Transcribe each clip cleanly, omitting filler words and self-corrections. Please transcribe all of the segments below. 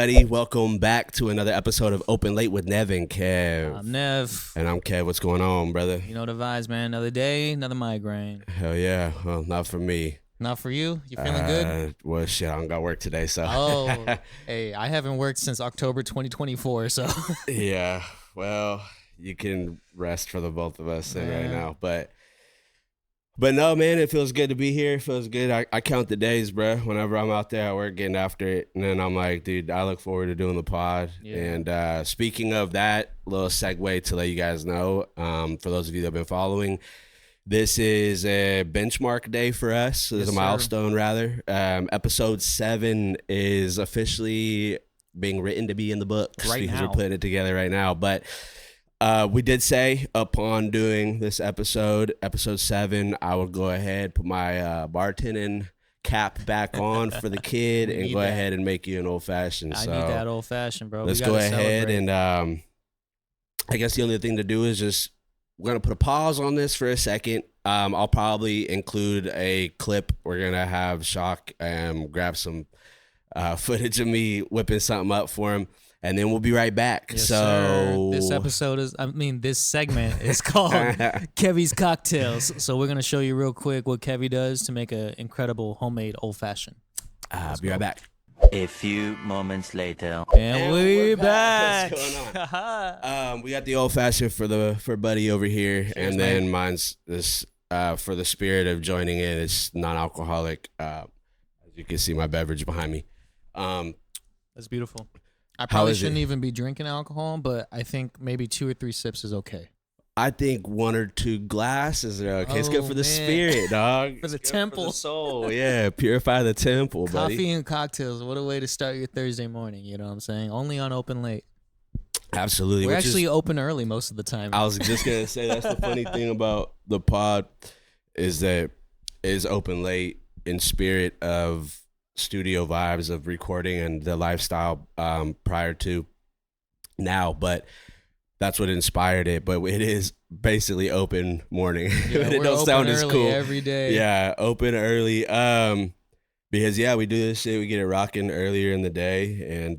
Everybody, welcome back to another episode of Open Late with Nev and Kev. I'm Nev. And I'm Kev. What's going on, brother? You know the vibes, man. Another day, another migraine. Hell yeah. Well, not for me. Not for you? You feeling good? Well, shit, I don't got work today, so. Oh, hey, I haven't worked since October 2024, so. Yeah, well, you can rest for the both of us right now. But no, man, it feels good to be here. It feels good. I count the days, bro. Whenever I'm out there at work getting after it. And then I'm like, dude, I look forward to doing the pod. Yeah. And speaking of that, little segue to let you guys know, for those of you that have been following, this is a benchmark day for us. It's a milestone, rather. Episode 7 is officially being written to be in the books. Right because now. we're putting it together right now. But we did say upon doing this episode 7, I would go ahead, put my bartending cap back on for the kid and go ahead and make you an old fashioned. I need that old fashioned, bro. Let's go ahead and I guess the only thing to do is just we're gonna put a pause on this for a second. I'll probably include a clip. We're gonna have Shock grab some footage of me whipping something up for him. And then we'll be right back. Yes, so sir. This segment is called Kevy's Cocktails. So we're going to show you real quick what Kevy does to make an incredible homemade old fashioned. I'll be right back. A few moments later. And we're back. What's going on? We got the old fashioned for Buddy over here. Cheers, and then mate. mine's this for the spirit of joining in. It's non-alcoholic. As you can see my beverage behind me. That's beautiful. I probably shouldn't even be drinking alcohol, but I think maybe 2 or 3 sips is okay. I think 1 or 2 glasses are okay. It's good for the man. spirit, dog. For the It's temple. for the soul. Yeah, purify the temple, buddy. Coffee and cocktails. What a way to start your Thursday morning. You know what I'm saying? Only on Open Late. Absolutely. We're actually open early most of the time. I was just going to say that's the funny thing about the pod is that it's open late in spirit of studio vibes of recording and the lifestyle prior to now, but that's what inspired it. But it is basically open morning. Yeah, It don't sound as cool every day. Yeah, open early. Because we do this shit, we get it rocking earlier in the day, and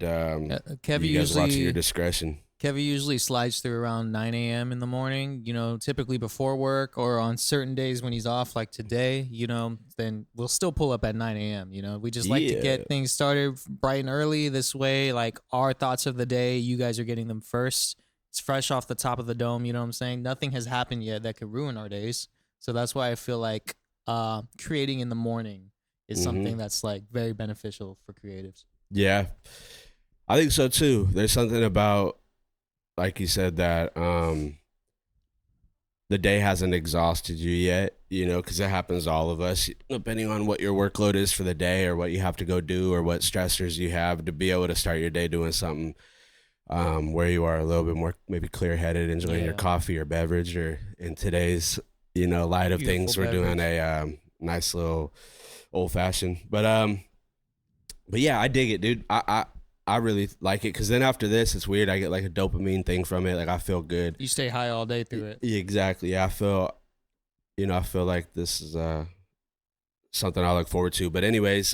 Kevy you guys watch at your usually discretion. Kevy usually slides through around 9 a.m. in the morning, you know, typically before work or on certain days when he's off, like today, you know, then we'll still pull up at 9 a.m., you know. We just like to get things started bright and early. This way, like, our thoughts of the day, you guys are getting them first. It's fresh off the top of the dome, you know what I'm saying? Nothing has happened yet that could ruin our days. So that's why I feel like creating in the morning is something that's, like, very beneficial for creatives. Yeah, I think so, too. There's something about, like you said, that the day hasn't exhausted you yet, you know, because it happens to all of us, depending on what your workload is for the day or what you have to go do or what stressors you have, to be able to start your day doing something where you are a little bit more maybe clear-headed, enjoying your coffee or beverage, or in today's, you know, light of Beautiful things, we're doing a nice little old-fashioned. But yeah, I dig it, dude. I really like it, because then after this, it's weird. I get like a dopamine thing from it. Like, I feel good. You stay high all day through it. Exactly. Yeah, I feel like this is something I look forward to. But anyways,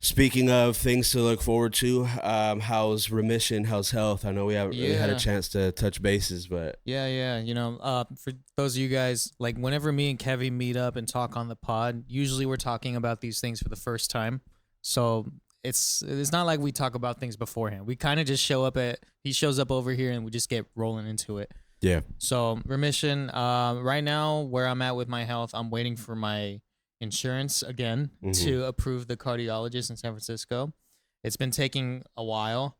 speaking of things to look forward to, how's remission? How's health? I know we haven't really had a chance to touch bases, but yeah. You know, for those of you guys, like, whenever me and Kevy meet up and talk on the pod, usually we're talking about these things for the first time. So it's not like we talk about things beforehand. We kind of just he shows up over here and we just get rolling into it. Yeah. So remission, right now where I'm at with my health, I'm waiting for my insurance again to approve the cardiologist in San Francisco. It's been taking a while.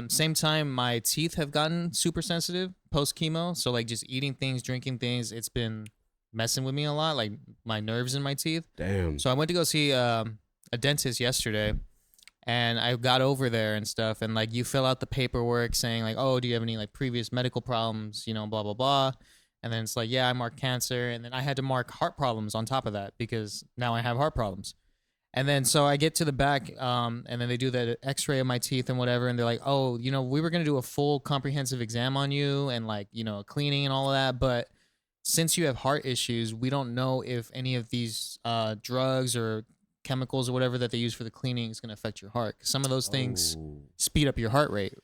Same time, my teeth have gotten super sensitive post chemo. So, like, just eating things, drinking things, it's been messing with me a lot, like my nerves in my teeth. Damn. So I went to go see a dentist yesterday. And I got over there and stuff, and, like, you fill out the paperwork saying, like, oh, do you have any, like, previous medical problems, you know, blah, blah, blah. And then it's like, yeah, I marked cancer. And then I had to mark heart problems on top of that, because now I have heart problems. And then so I get to the back, and then they do the x-ray of my teeth and whatever, and they're like, oh, you know, we were going to do a full comprehensive exam on you and, like, you know, cleaning and all of that, but since you have heart issues, we don't know if any of these drugs or chemicals or whatever that they use for the cleaning is going to affect your heart. Some of those things speed up your heart rate.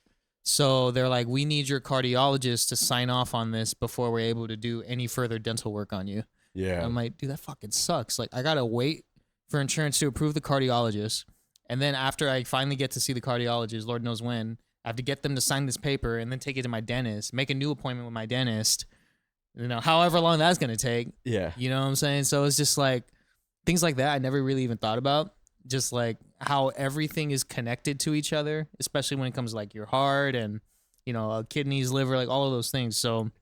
So they're like, we need your cardiologist to sign off on this before we're able to do any further dental work on you. Yeah. I'm like, dude, that fucking sucks. Like, I got to wait for insurance to approve the cardiologist. And then after I finally get to see the cardiologist, Lord knows when, I have to get them to sign this paper and then take it to my dentist, make a new appointment with my dentist, you know, however long that's going to take. Yeah. You know what I'm saying? So it's just like things like that I never really even thought about. Just like how everything is connected to each other, especially when it comes to like your heart and, you know, kidneys, liver, like all of those things. So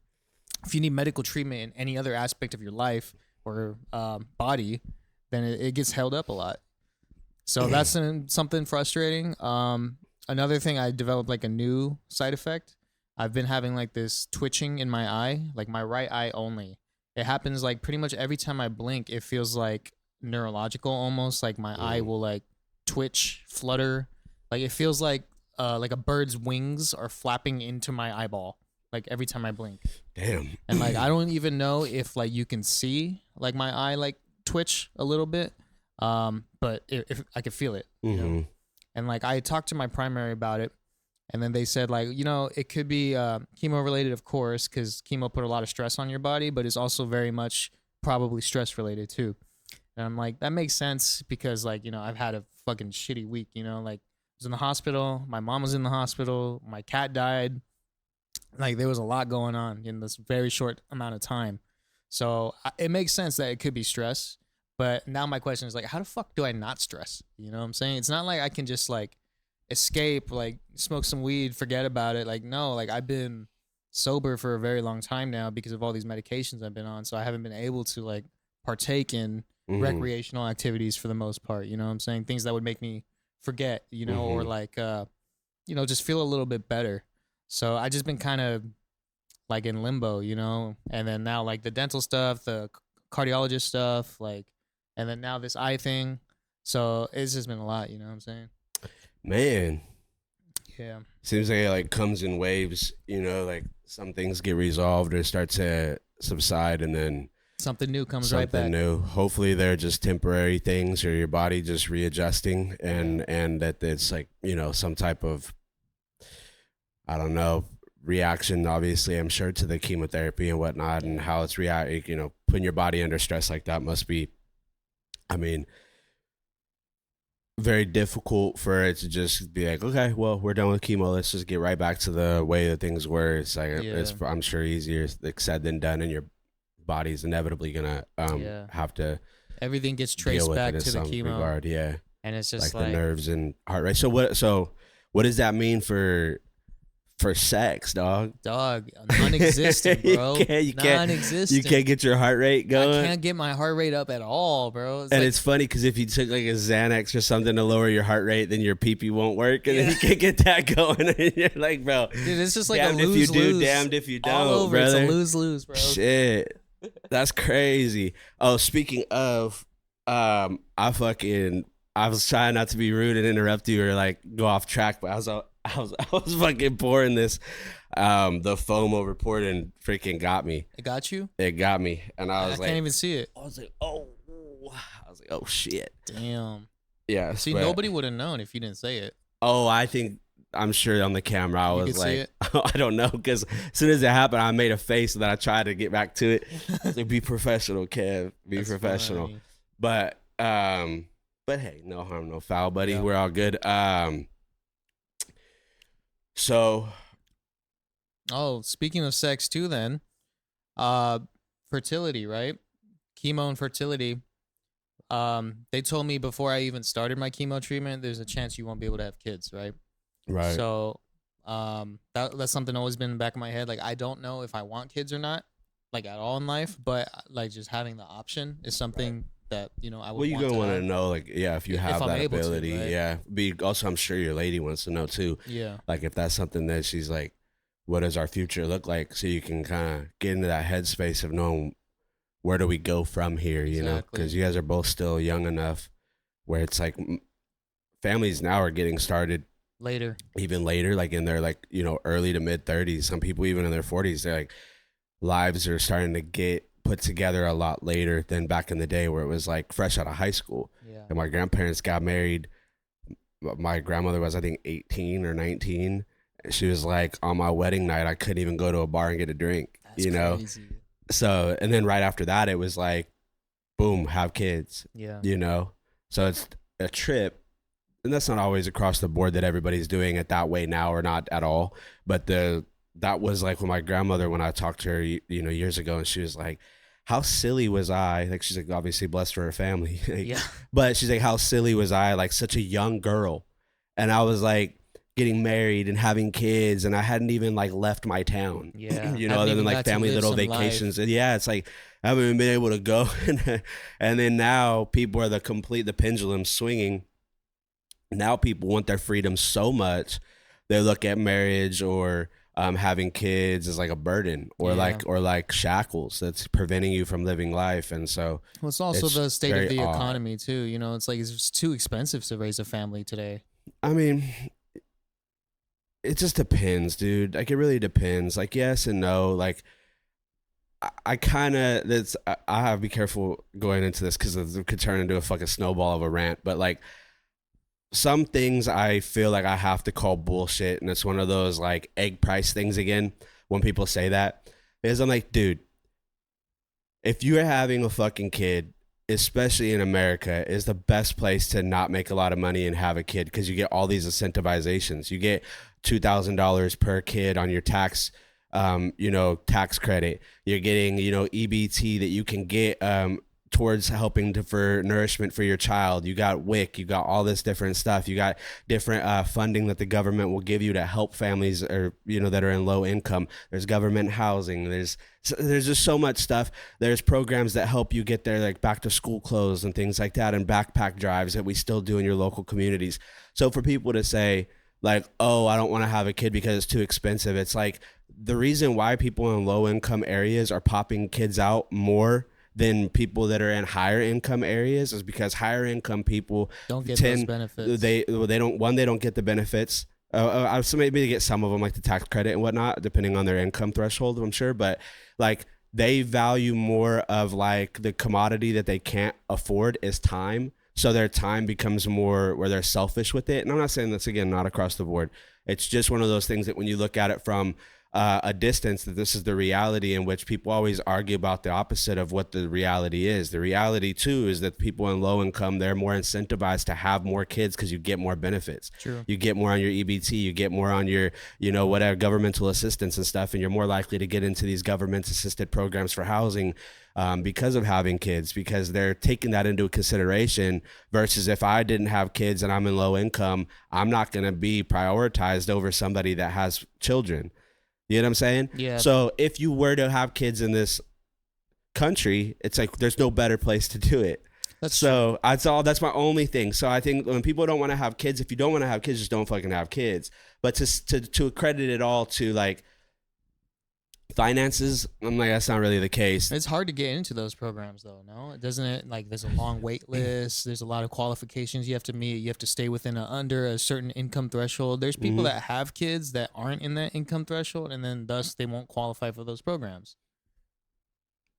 if you need medical treatment in any other aspect of your life or body, then it gets held up a lot. So that's something frustrating. Another thing, I developed like a new side effect. I've been having like this twitching in my eye, like my right eye only. It happens like pretty much every time I blink. It feels like neurological almost, like my eye will like twitch, flutter. Like it feels like a bird's wings are flapping into my eyeball like every time I blink. Damn. And like I don't even know if like you can see like my eye like twitch a little bit. But if I could feel it, you know? And like I talked to my primary about it, and then they said like, you know, it could be chemo related, of course, because chemo put a lot of stress on your body, but it's also very much probably stress related too. And I'm like, that makes sense because like, you know, I've had a fucking shitty week, you know, like I was in the hospital, my mom was in the hospital, my cat died. Like there was a lot going on in this very short amount of time. So it makes sense that it could be stress. But now my question is like, how the fuck do I not stress? You know what I'm saying? It's not like I can just like escape, like smoke some weed, forget about it. Like, no, like I've been sober for a very long time now because of all these medications I've been on. So I haven't been able to like partake in recreational activities for the most part. You know what I'm saying? Things that would make me forget, you know, or like, you know, just feel a little bit better. So I just been kind of like in limbo, you know, and then now like the dental stuff, the cardiologist stuff, like, and then now this eye thing. So it's just been a lot, you know what I'm saying? Man. Yeah. Seems like it like comes in waves, you know, like some things get resolved or start to subside and then something new comes right back. Something new. Hopefully they're just temporary things or your body just readjusting and that it's like, you know, some type of, I don't know, reaction, obviously, I'm sure, to the chemotherapy and whatnot and how it's reacting, you know, putting your body under stress like that must be, I mean, very difficult for it to just be like, okay, well, we're done with chemo. Let's just get right back to the way that things were. It's like, it's, I'm sure, easier said than done, and your body's inevitably gonna have to. Everything gets traced back to the chemo. Regard, yeah. And it's just like the nerves and heart rate. So what does that mean for sex, dog? Non-existent, bro. Non-existent. You can't get your heart rate going. I can't get my heart rate up at all, bro. It's funny because if you took like a Xanax or something to lower your heart rate, then your pee-pee won't work, and then you can't get that going. And you're like, bro, dude, it's just like a lose-lose. Damned if you do, damned if you don't, all over, brother. It's a lose-lose, bro. Shit, that's crazy. Oh, speaking of, I was trying not to be rude and interrupt you or like go off track, but I was fucking pouring this, the FOMO report and freaking got me. It got you? It got me. And I was like, I can't even see it. I was like, oh shit. Damn. Yeah. See, nobody would have known if you didn't say it. Oh, I'm sure on the camera I was like, I don't know. Cause as soon as it happened, I made a face and then I tried to get back to it. Like, be professional, Kev. Be That's professional. Funny. But hey, no harm, no foul, buddy. Yeah. We're all good. So, speaking of sex too, then, fertility, right? Chemo and fertility. They told me before I even started my chemo treatment, there's a chance you won't be able to have kids, right? Right. So, that's something always been in the back of my head. Like, I don't know if I want kids or not, like at all in life, but like just having the option is something that, you know, I would. Well, you're gonna want to know, like, yeah, if you have that ability, to, right? Yeah. Also, I'm sure your lady wants to know too. Yeah. Like, if that's something that she's like, what does our future look like? So you can kind of get into that headspace of knowing where do we go from here, you know? Because you guys are both still young enough where it's like families now are getting started even later, like in their like, you know, early to mid 30s. Some people even in their 40s, they're like, lives are starting to get put together a lot later than back in the day where it was like fresh out of high school. Yeah. And my grandparents got married. My grandmother was, I think, 18 or 19. She was like, on my wedding night, I couldn't even go to a bar and get a drink, That's you know? crazy. So, and then right after that, it was like, boom, have kids, Yeah. you know? So it's a trip. And that's not always across the board that everybody's doing it that way now, or not at all. But that was like when my grandmother, when I talked to her, you know, years ago, and she was like, how silly was I? Like, she's like, obviously blessed for her family. Like, Yeah. but she's like, how silly was I? Like, such a young girl. And I was like getting married and having kids, and I hadn't even like left my town. Yeah. You know, Haven't other even than like got to family live little some vacations. life. And yeah, it's like, I haven't even been able to go. And then now people are the pendulum swinging. Now people want their freedom so much, they look at marriage or having kids as like a burden, or Yeah. like shackles that's preventing you from living life. And so Well, it's also it's the state very of the odd. economy too. You know, it's like it's just too expensive to raise a family today. I mean, it just depends, dude. Like, it really depends. Like, yes and no. Like, I kind of, I have to be careful going into this because it could turn into a fucking snowball of a rant. But like, some things I feel like I have to call bullshit, and it's one of those like egg price things again. When people say that, is I'm like, dude, if you're having a fucking kid, especially in America, is the best place to not make a lot of money and have a kid, because you get all these incentivizations. You get $2,000 per kid on your tax, tax credit. You're getting, EBT that you can get towards helping for nourishment for your child. You got WIC, you got all this different stuff. You got different funding that the government will give you to help families, or that are in low income. There's government housing. There's just so much stuff. There's programs that help you get there, like back to school clothes and things like that, and backpack drives that we still do in your local communities. So for people to say like, oh, I don't want to have a kid because it's too expensive, it's like, the reason why people in low income areas are popping kids out more than people that are in higher income areas is because higher income people don't get those benefits. They don't get the benefits. So maybe they get some of them, like the tax credit and whatnot, depending on their income threshold, I'm sure. But like, they value more of like the commodity that they can't afford is time. So their time becomes more where they're selfish with it. And I'm not saying that's, again, not across the board. It's just one of those things that when you look at it from a distance, that this is the reality, in which people always argue about the opposite of what the reality is. The reality too is that people in low income, they're more incentivized to have more kids because you get more benefits. True. You get more on your EBT, you get more on your, whatever governmental assistance and stuff, and you're more likely to get into these government assisted programs for housing because of having kids, because they're taking that into consideration. Versus if I didn't have kids and I'm in low income, I'm not going to be prioritized over somebody that has children. You know what I'm saying? Yeah. So if you were to have kids in this country, it's like there's no better place to do it. That's my only thing. So I think when people don't want to have kids, if you don't want to have kids, just don't fucking have kids. But to accredit it all to like finances, I'm like, that's not really the case. It's hard to get into those programs though, no? Doesn't it? Like, there's a long wait list. There's a lot of qualifications you have to meet. You have to stay within under a certain income threshold. There's people that have kids that aren't in that income threshold, and then thus they won't qualify for those programs.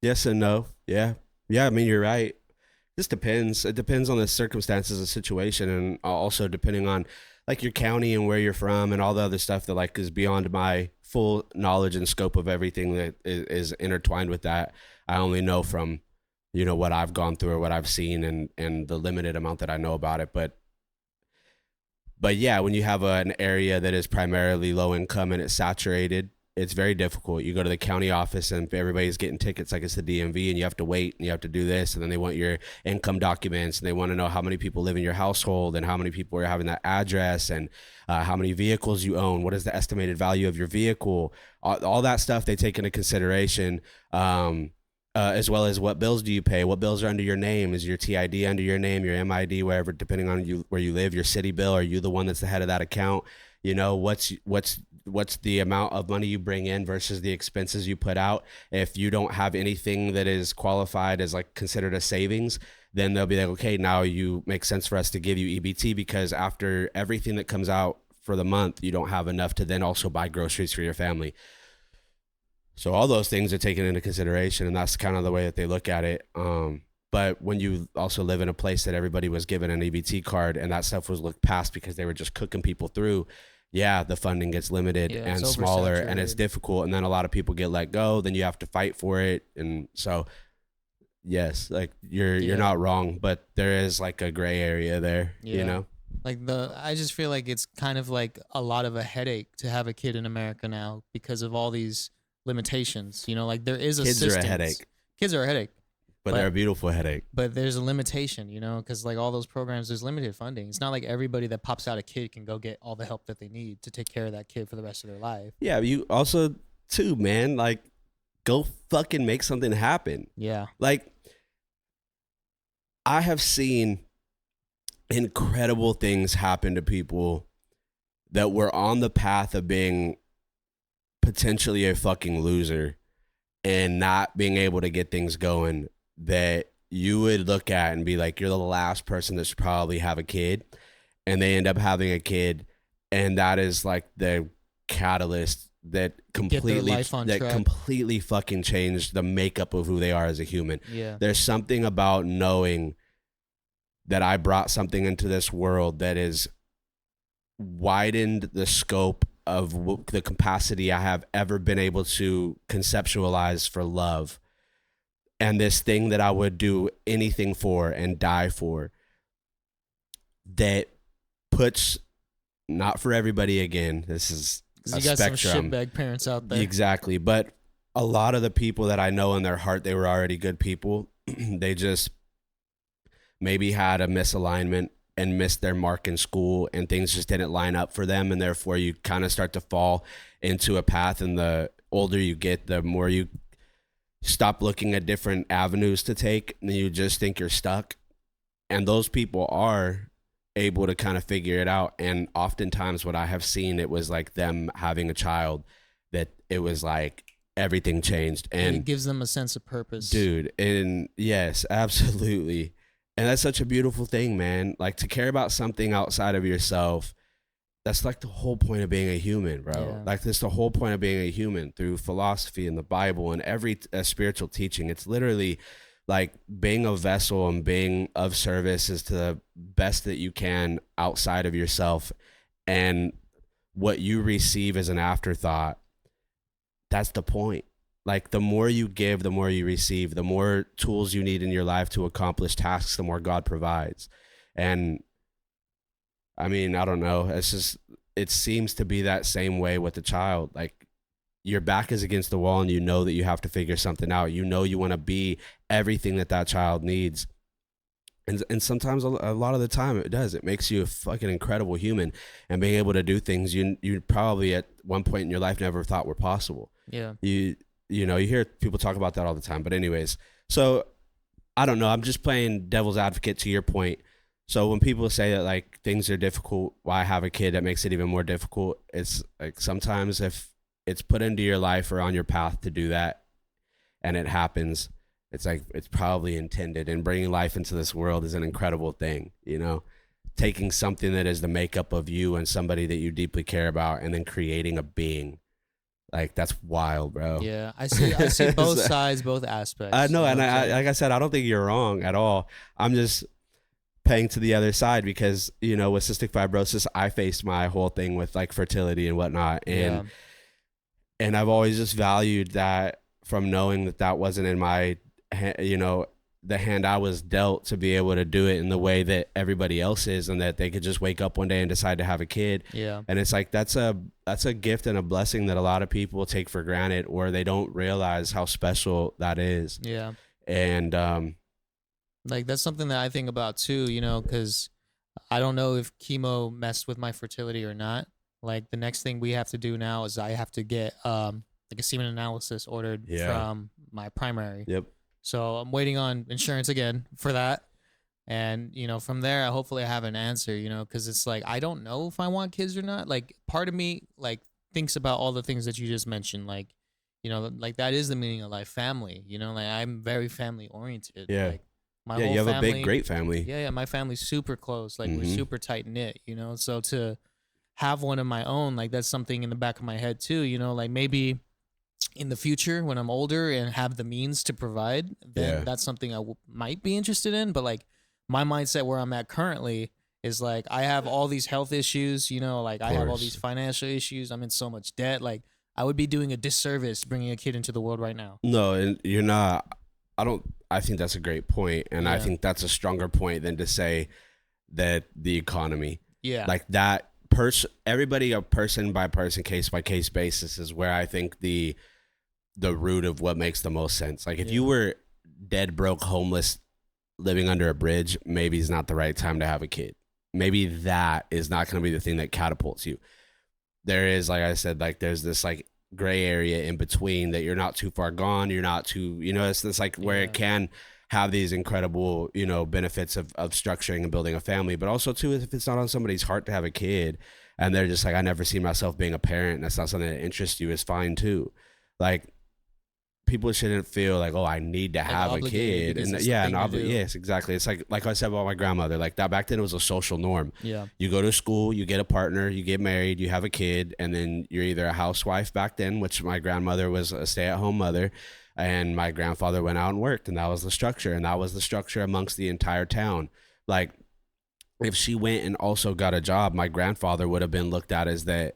Yes and no. Yeah. I mean, you're right. This depends. It depends on the circumstances of the situation, and also depending on like your county and where you're from and all the other stuff that like is beyond my full knowledge and scope of everything that is intertwined with that. I only know from, what I've gone through or what I've seen and the limited amount that I know about it. But yeah, when you have an area that is primarily low income and it's saturated, it's very difficult. You go to the county office and everybody's getting tickets like it's the DMV, and you have to wait and you have to do this, and then they want your income documents, and they want to know how many people live in your household and how many people are having that address, and how many vehicles you own, what is the estimated value of your vehicle, all that stuff they take into consideration, as well as what bills do you pay, what bills are under your name, is your TID under your name, your MID, wherever, depending on where you live, your city bill, are you the one that's the head of that account? What's the amount of money you bring in versus the expenses you put out. If you don't have anything that is qualified as like considered a savings, then they'll be like, okay, now you make sense for us to give you EBT, because after everything that comes out for the month, you don't have enough to then also buy groceries for your family. So all those things are taken into consideration, and that's kind of the way that they look at it. But when you also live in a place that everybody was given an EBT card and that stuff was looked past because they were just cooking people through, yeah, the funding gets limited and smaller, and it's difficult. And then a lot of people get let go. Then you have to fight for it. And so, yes, like you're not wrong, but there is like a gray area there, you know? Like I just feel like it's kind of like a lot of a headache to have a kid in America now because of all these limitations. You know, like there is assistance. Kids are a headache. Kids are a headache. But they're a beautiful headache. But there's a limitation, you know, because like all those programs, there's limited funding. It's not like everybody that pops out a kid can go get all the help that they need to take care of that kid for the rest of their life. Yeah, you also, too, man, like, go fucking make something happen. Yeah. Like, I have seen incredible things happen to people that were on the path of being potentially a fucking loser and not being able to get things going, that you would look at and be like, you're the last person that should probably have a kid, and they end up having a kid, and that is like the catalyst that completely fucking changed the makeup of who they are as a human. Yeah. There's something about knowing that I brought something into this world that is widened the scope of the capacity I have ever been able to conceptualize for love. And this thing that I would do anything for and die for, that puts, not for everybody again, this is a you got spectrum. Some shitbag parents out there. Exactly. But a lot of the people that I know in their heart, they were already good people. They just maybe had a misalignment and missed their mark in school, and things just didn't line up for them. And therefore you kind of start to fall into a path. And the older you get, the more you stop looking at different avenues to take, and you just think you're stuck. And those people are able to kind of figure it out. And oftentimes what I have seen, it was like them having a child, that it was like everything changed. And it gives them a sense of purpose. Dude, and yes, absolutely. And that's such a beautiful thing, man. Like, to care about something outside of yourself, that's like the whole point of being a human, bro. Yeah. Like, that's the whole point of being a human through philosophy and the Bible and every spiritual teaching. It's literally like being a vessel and being of service is to the best that you can outside of yourself. And what you receive as an afterthought, that's the point. Like, the more you give, the more you receive. The more tools you need in your life to accomplish tasks, the more God provides. And I mean, I don't know. It's just, it seems to be that same way with the child. Like, your back is against the wall and you know that you have to figure something out. You know you want to be everything that that child needs. And sometimes, a lot of the time, it does. It makes you a fucking incredible human, and being able to do things you probably at one point in your life never thought were possible. Yeah. You know, you hear people talk about that all the time. But anyways, so I don't know. I'm just playing devil's advocate to your point. So when people say that like things are difficult, why have a kid that makes it even more difficult? It's like sometimes if it's put into your life or on your path to do that and it happens, it's like it's probably intended. And bringing life into this world is an incredible thing, you know? Taking something that is the makeup of you and somebody that you deeply care about and then creating a being. Like, that's wild, bro. Yeah, I see both sides, both aspects. I know, and I like I said, I don't think you're wrong at all. I'm just paying to the other side because, you know, with cystic fibrosis, I faced my whole thing with like fertility and whatnot, and I've always just valued that, from knowing that that wasn't in my, you know, the hand I was dealt to be able to do it in the way that everybody else is, and that they could just wake up one day and decide to have a kid. Yeah. And it's like, that's a gift and a blessing that a lot of people take for granted, or they don't realize how special that is. Yeah. And, like, that's something that I think about too, you know, because I don't know if chemo messed with my fertility or not. Like, the next thing we have to do now is I have to get, like a semen analysis ordered from my primary. Yep. So I'm waiting on insurance again for that. And, you know, from there, hopefully I have an answer, you know, because it's like, I don't know if I want kids or not. Like, part of me, like, thinks about all the things that you just mentioned. Like, you know, like, that is the meaning of life, family. You know, like, I'm very family oriented. Yeah. Like, my yeah, whole you have family, a big, great family. Yeah, my family's super close. Like, we're super tight knit, you know? So to have one of my own, like, that's something in the back of my head too, you know? Like, maybe in the future when I'm older and have the means to provide, then that's something I might be interested in. But like my mindset where I'm at currently is like I have all these health issues, you know, like I have all these financial issues. I'm in so much debt. Like I would be doing a disservice bringing a kid into the world right now. No, and you're not. I think that's a great point, and I think that's a stronger point than to say that the economy. Yeah. Like that everybody a person by person, case by case basis is where I think the root of what makes the most sense. Like if you were dead broke, homeless, living under a bridge, maybe it's not the right time to have a kid. Maybe that is not going to be the thing that catapults you. There is, like I said, like there's this like gray area in between that you're not too far gone. You're not too, you know, it's like where it can have these incredible, you know, benefits of structuring and building a family, but also too, if it's not on somebody's heart to have a kid and they're just like, I never see myself being a parent, and that's not something that interests you, is fine too. Like people shouldn't feel like, oh, I need to have a kid. And yes, exactly. It's like I said about my grandmother, like that back then it was a social norm. Yeah. You go to school, you get a partner, you get married, you have a kid, and then you're either a housewife back then, which my grandmother was a stay-at-home mother, and my grandfather went out and worked, and that was the structure. And that was the structure amongst the entire town. Like if she went and also got a job, my grandfather would have been looked at as that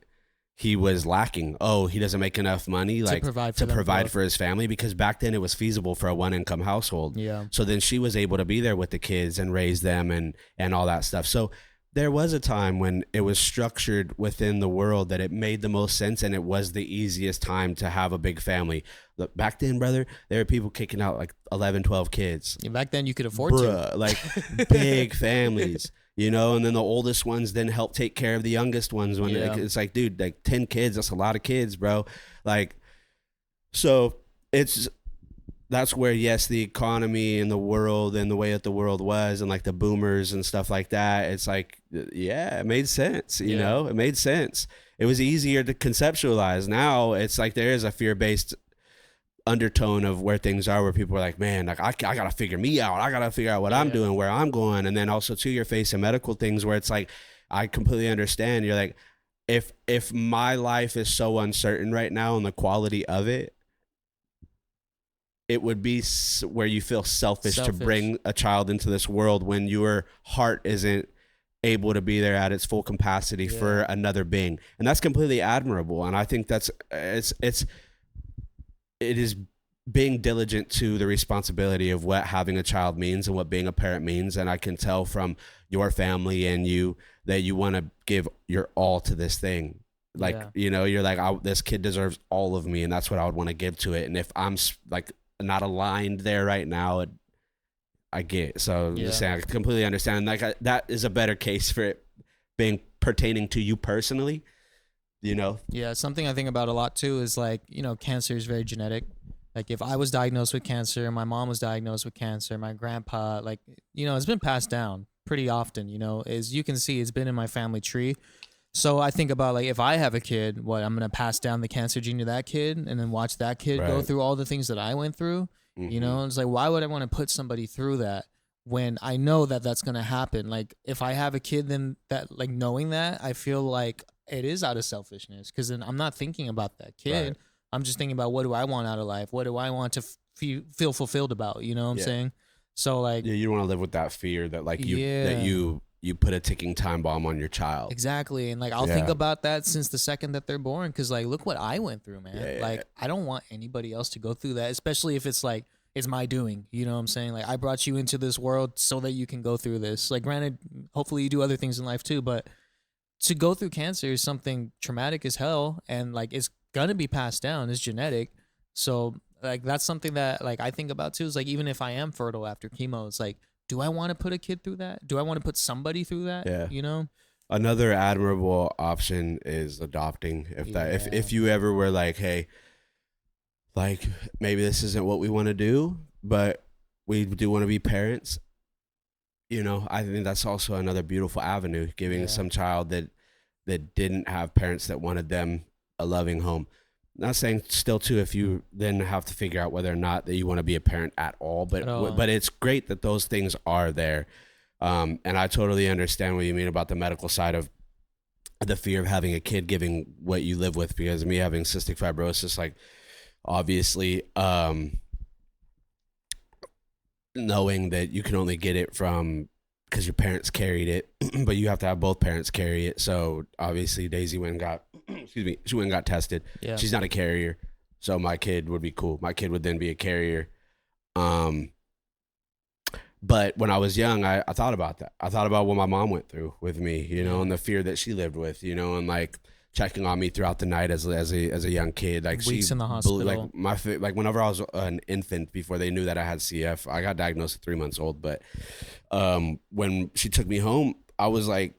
he was lacking. Oh, he doesn't make enough money like to provide for his family, because back then it was feasible for a one-income household. Yeah. So then she was able to be there with the kids and raise them and all that stuff. So there was a time when it was structured within the world that it made the most sense, and it was the easiest time to have a big family. Look, back then, brother, there were people kicking out like 11, 12 kids. Yeah, back then you could afford to. Like big families. You know, and then the oldest ones then help take care of the youngest ones. When it's like, dude, like 10 kids, that's a lot of kids, bro. Like, so that's where, yes, the economy and the world and the way that the world was and like the boomers and stuff like that, it's like, yeah, it made sense. You know, it made sense. It was easier to conceptualize. Now it's like there is a fear-based undertone of where things are, where people are like, man, like I gotta figure me out, I gotta figure out what I'm doing, where I'm going. And then also too, you're facing medical things where it's like, I completely understand. You're like, if my life is so uncertain right now and the quality of it would be where you feel selfish to bring a child into this world when your heart isn't able to be there at its full capacity for another being. And that's completely admirable. And I think that's it is being diligent to the responsibility of what having a child means and what being a parent means. And I can tell from your family and you that you want to give your all to this thing. Like, you know, you're like, this kid deserves all of me, and that's what I would want to give to it. And if I'm like not aligned there right now, I get. So I'm just saying, I completely understand. Like that is a better case for it being pertaining to you personally. You know? Yeah. Something I think about a lot too is like, you know, cancer is very genetic. Like if I was diagnosed with cancer, my mom was diagnosed with cancer, my grandpa, like, you know, it's been passed down pretty often, you know, as you can see, it's been in my family tree. So I think about like, if I have a kid, I'm going to pass down the cancer gene to that kid and then watch that kid go through all the things that I went through. You know, it's like, why would I want to put somebody through that when I know that that's going to happen? Like if I have a kid, then that, like knowing that, I feel like it is out of selfishness, because then I'm not thinking about that kid. I'm just thinking about, what do I want out of life? What do I want to feel fulfilled about? You know what I'm saying? So like, you don't want to live with that fear that like you put a ticking time bomb on your child. Exactly. And like, I'll think about that since the second that they're born. Cause like, look what I went through, man. Like I don't want anybody else to go through that, especially if it's like, it's my doing, you know what I'm saying? Like I brought you into this world so that you can go through this. Like granted, hopefully you do other things in life too, but to go through cancer is something traumatic as hell, and like it's gonna be passed down. It's genetic. So like that's something that like I think about too, is like, even if I am fertile after chemo, it's like, do I want to put a kid through that? Do I want to put somebody through that? Yeah. You know? Another admirable option is adopting. If you ever were like, hey, like maybe this isn't what we want to do, but we do want to be parents. You know, I think that's also another beautiful avenue, giving some child that didn't have parents that wanted them a loving home. Not saying still too, if you then have to figure out whether or not that you want to be a parent at all, but it's great that those things are there. And I totally understand what you mean about the medical side of the fear of having a kid giving what you live with, because me having cystic fibrosis, like obviously, knowing that you can only get it from because your parents carried it, but you have to have both parents carry it. So obviously Daisy went and got, excuse me, she went and got tested. Yeah. She's not a carrier. So my kid would be cool. My kid would then be a carrier. But when I was young, I thought about that. I thought about what my mom went through with me, you know, and the fear that she lived with, you know, and like checking on me throughout the night as a young kid. Like Weeks in the hospital. Like whenever I was an infant, before they knew that I had CF, I got diagnosed at 3 months old. But when she took me home, I was like,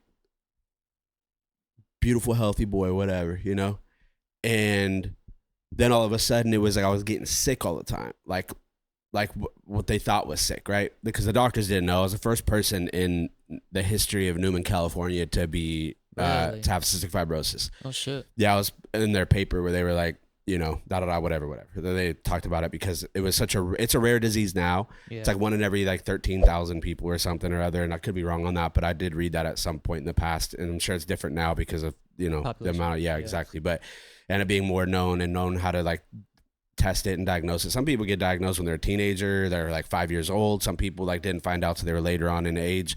beautiful, healthy boy, whatever, you know. And then all of a sudden, it was like I was getting sick all the time, like what they thought was sick, right? Because the doctors didn't know. I was the first person in the history of Newman, California, to be Really? to have cystic fibrosis. Oh shit. Yeah, I was in their paper where they were like, you know, whatever. They talked about it because it was it's a rare disease now. Yeah. It's like 1 in every like 13,000 people or something or other, and I could be wrong on that, but I did read that at some point in the past, and I'm sure it's different now because of, you know, Population. the amount of, yeah, exactly. But and it being more known how to like test it and diagnose it. Some people get diagnosed when they're a teenager, they're like 5 years old. Some people like didn't find out till they were later on in age.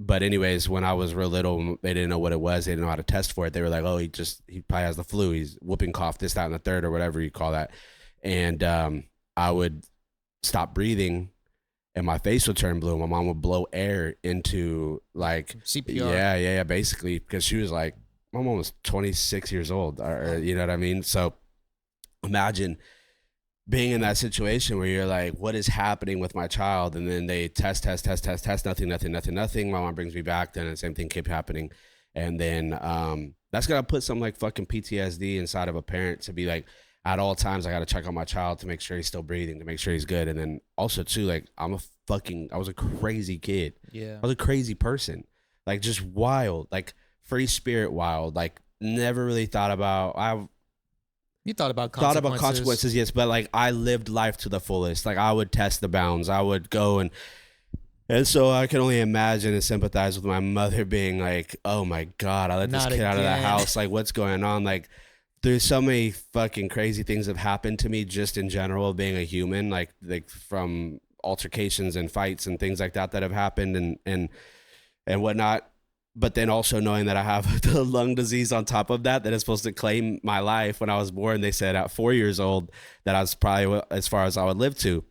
But anyways, when I was real little, they didn't know what it was. They didn't know how to test for it. They were like, oh, he probably has the flu. He's whooping cough, this, that, and the third, or whatever you call that. And I would stop breathing and my face would turn blue. My mom would blow air into like CPR. Yeah, basically, because she was like, my mom was 26 years old, or you know what I mean? So imagine being in that situation where you're like, what is happening with my child? And then they test, nothing. My mom brings me back, then the same thing kept happening. And then that's gonna put some like fucking PTSD inside of a parent to be like, at all times I gotta check on my child to make sure he's still breathing, to make sure he's good. And then also too, like I was a crazy kid. Yeah. I was a crazy person, like just wild, like free spirit wild, like never really thought about, You thought about consequences. yes, but like I lived life to the fullest. Like I would test the bounds. I would go and so I can only imagine and sympathize with my mother being like, "Oh my God, I let this Not kid out of the again." house. Like, what's going on?" Like, there's so many fucking crazy things have happened to me just in general, being a human. Like from altercations and fights and things like that have happened and whatnot. But then also knowing that I have the lung disease on top of that is supposed to claim my life. When I was born, they said at 4 years old that I was probably as far as I would live to.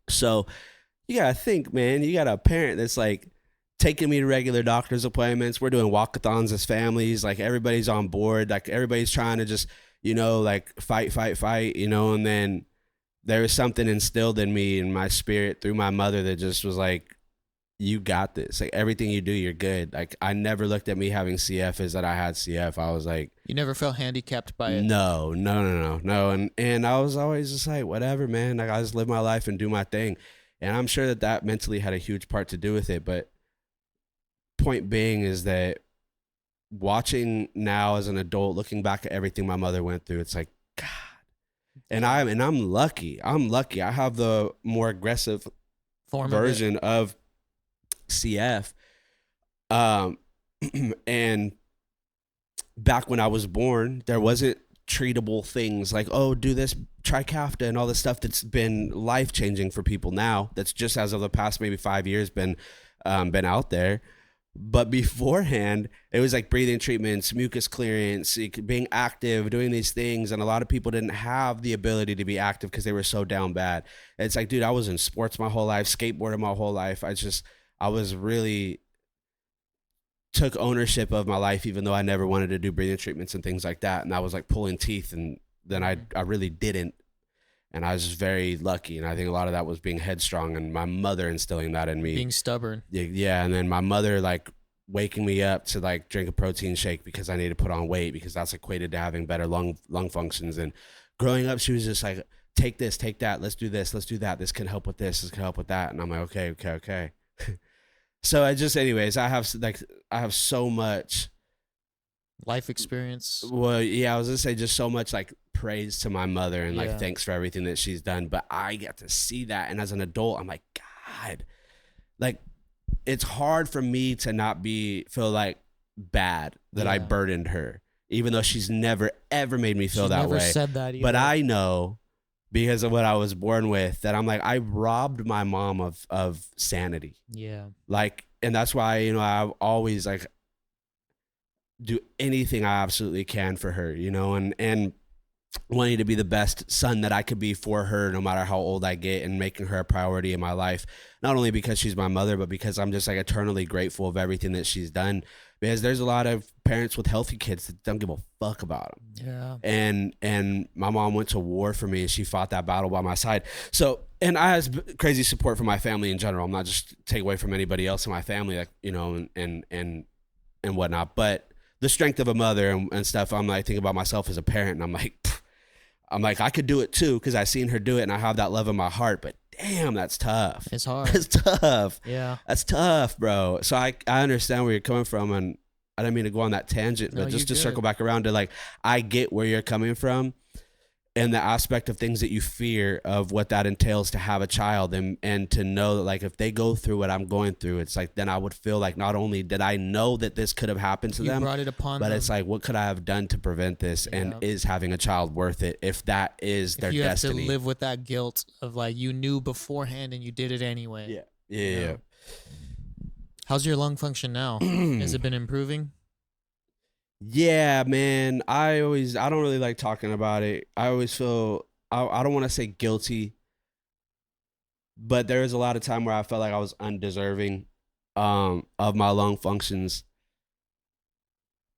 So you gotta think, man, you got a parent that's like taking me to regular doctor's appointments. We're doing walkathons as families. Like everybody's on board. Like everybody's trying to just, you know, like fight, you know. And then there was something instilled in me and my spirit through my mother that just was like, you got this. Like everything you do, you're good. Like I never looked at me having CF as that I had CF. I was like, You never felt handicapped by it. no. And I was always just like, whatever, man. Like I just live my life and do my thing. And I'm sure that mentally had a huge part to do with it. But point being is that watching now as an adult, looking back at everything my mother went through, it's like, God. And I'm lucky. I have the more aggressive version of CF. And back when I was born, there wasn't treatable things like, oh, do this Trikafta and all this stuff that's been life-changing for people now. That's just as of the past maybe 5 years been out there. But beforehand, it was like breathing treatments, mucus clearance, being active, doing these things. And a lot of people didn't have the ability to be active because they were so down bad. It's like, dude, I was in sports my whole life, skateboarding my whole life. I was really took ownership of my life, even though I never wanted to do breathing treatments and things like that. And I was like pulling teeth, and then I really didn't. And I was just very lucky. And I think a lot of that was being headstrong and my mother instilling that in me. Being stubborn. Yeah. And then my mother like waking me up to like drink a protein shake because I need to put on weight, because that's equated to having better lung functions. And growing up, she was just like, take this, take that. Let's do this. Let's do that. This can help with this. This can help with that. And I'm like, okay. So anyways, I have so much Life experience. Well, yeah, I was gonna say just so much like praise to my mother and like Yeah. thanks for everything that she's done. But I get to see that, and as an adult, I'm like, God, like it's hard for me to not feel like bad that I Yeah. burdened her. even though she's never, ever made me feel She that never way. said that either. But I know because of what I was born with that I'm like, I robbed my mom of sanity. Yeah. Like, and that's why, you know, I always like do anything I absolutely can for her, you know, and wanting to be the best son that I could be for her, no matter how old I get, and making her a priority in my life, not only because she's my mother, but because I'm just like eternally grateful of everything that she's done, because there's a lot of parents with healthy kids that don't give a fuck about them. Yeah. And my mom went to war for me, and she fought that battle by my side. So, and I have crazy support from my family in general. I'm not just take away from anybody else in my family, like, you know, and whatnot, but the strength of a mother and stuff. I'm like, thinking about myself as a parent, and I'm like, I could do it too, because I've seen her do it, and I have that love in my heart. But damn, that's tough. It's hard. That's tough. Yeah. That's tough, bro. So I understand where you're coming from, and I didn't mean to go on that tangent, No, but just to you're circle good. back around to like, I get where you're coming from, and the aspect of things that you fear of what that entails to have a child, and to know that like if they go through what I'm going through, it's like then I would feel like not only did I know that this could have happened to You them, brought it upon but them. it's like, what could I have done to prevent this? And Yeah. is having a child worth it if that is their If you destiny? have to live with that guilt of like you knew beforehand and you did it anyway. Yeah. How's your lung function now? Has it been improving? Yeah, man. I don't really like talking about it. I always feel, I don't want to say guilty, but there was a lot of time where I felt like I was undeserving of my lung functions,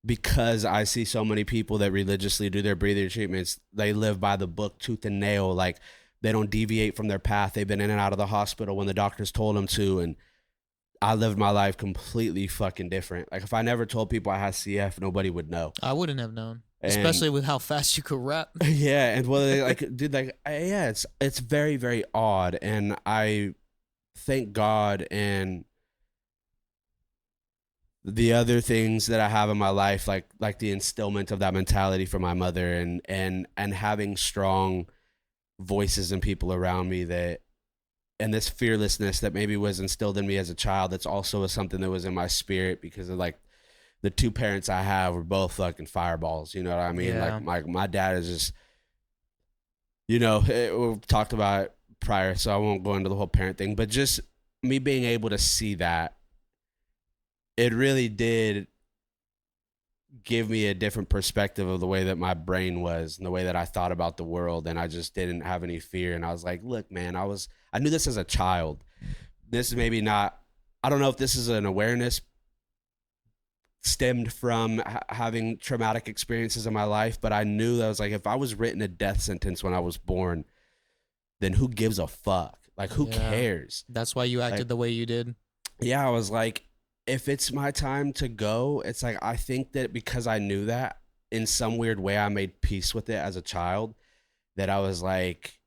because I see so many people that religiously do their breathing treatments. They live by the book tooth and nail. Like, they don't deviate from their path. They've been in and out of the hospital when the doctors told them to. And I lived my life completely fucking different. Like, if I never told people I had CF, nobody would know. I wouldn't have known. And- Especially with how fast you could rap. Yeah, and well, like, dude, like, yeah, it's very, very odd, and I thank God and the other things that I have in my life, like the instillment of that mentality from my mother, and having strong voices and people around me that, and this fearlessness that maybe was instilled in me as a child. That's also something that was in my spirit because of like the two parents I have were both fucking fireballs. You know what I mean? Yeah. Like my dad is just, you know, we've talked about it prior, so I won't go into the whole parent thing, but just me being able to see that, it really did give me a different perspective of the way that my brain was and the way that I thought about the world. And I just didn't have any fear. And I was like, look, man, I knew this as a child. This is maybe not, I don't know if this is an awareness stemmed from having traumatic experiences in my life, but I knew that I was like, if I was written a death sentence when I was born, then who gives a fuck? Like, who cares? That's why you acted Like, the way you did. Yeah, I was like, if it's my time to go, it's like, I think that because I knew that, in some weird way, I made peace with it as a child, that I was like,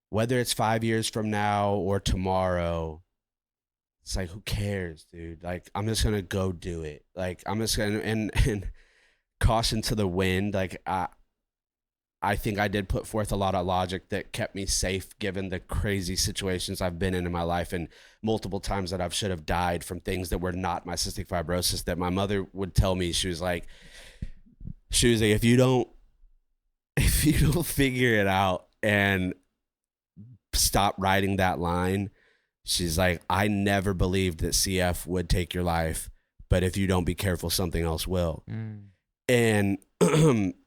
whether it's 5 years from now or tomorrow, it's like, who cares, dude? Like, I'm just gonna go do it. Like, I'm just gonna, and caution to the wind. Like, I think I did put forth a lot of logic that kept me safe, given the crazy situations I've been in my life, and multiple times that I should have died from things that were not my cystic fibrosis. That my mother would tell me, she was like, if you don't figure it out and stop riding that line, she's like, I never believed that CF would take your life, but if you don't be careful, something else will. And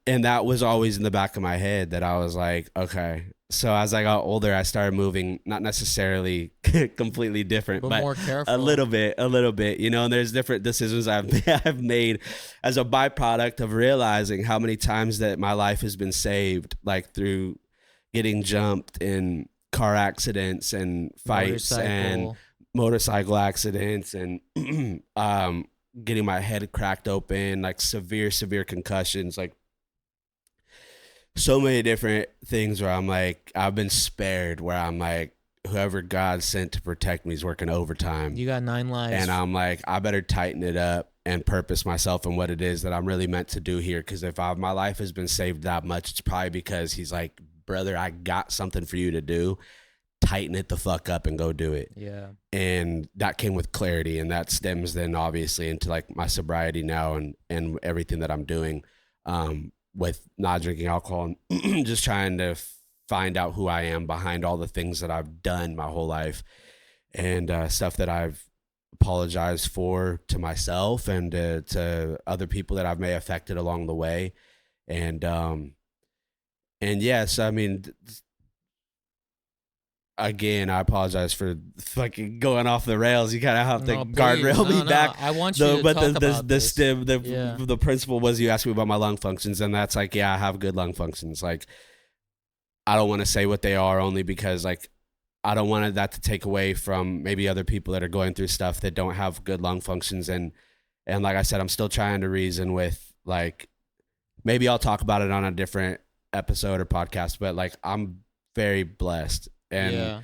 and that was always in the back of my head, that I was like, okay. So as I got older, I started moving, not necessarily completely different, but more careful. a little bit, you know. And there's different decisions I've made as a byproduct of realizing how many times that my life has been saved, like through getting jumped in car accidents and fights and motorcycle accidents and getting my head cracked open, like severe concussions, like so many different things where I'm like, I've been spared, where I'm like, whoever God sent to protect me is working overtime. You got 9 lives. And I'm like, I better tighten it up and purpose myself in what it is that I'm really meant to do here. Because if my life has been saved that much, it's probably because he's like, brother, I got something for you to do. Tighten it the fuck up and go do it. Yeah. And that came with clarity, and that stems then obviously into like my sobriety now and everything that I'm doing. with not drinking alcohol and just trying to find out who I am behind all the things that I've done my whole life, and stuff that I've apologized for to myself and to other people that I've may affected along the way. And yes, I mean, again, I apologize for fucking going off the rails. You kind of have to guardrail me back. I want you to talk about this. The principle was, you asked me about my lung functions, and that's like, yeah, I have good lung functions. Like, I don't want to say what they are, only because like I don't want that to take away from maybe other people that are going through stuff that don't have good lung functions. And like I said, I'm still trying to reason with, like, maybe I'll talk about it on a different episode or podcast, but like, I'm very blessed. And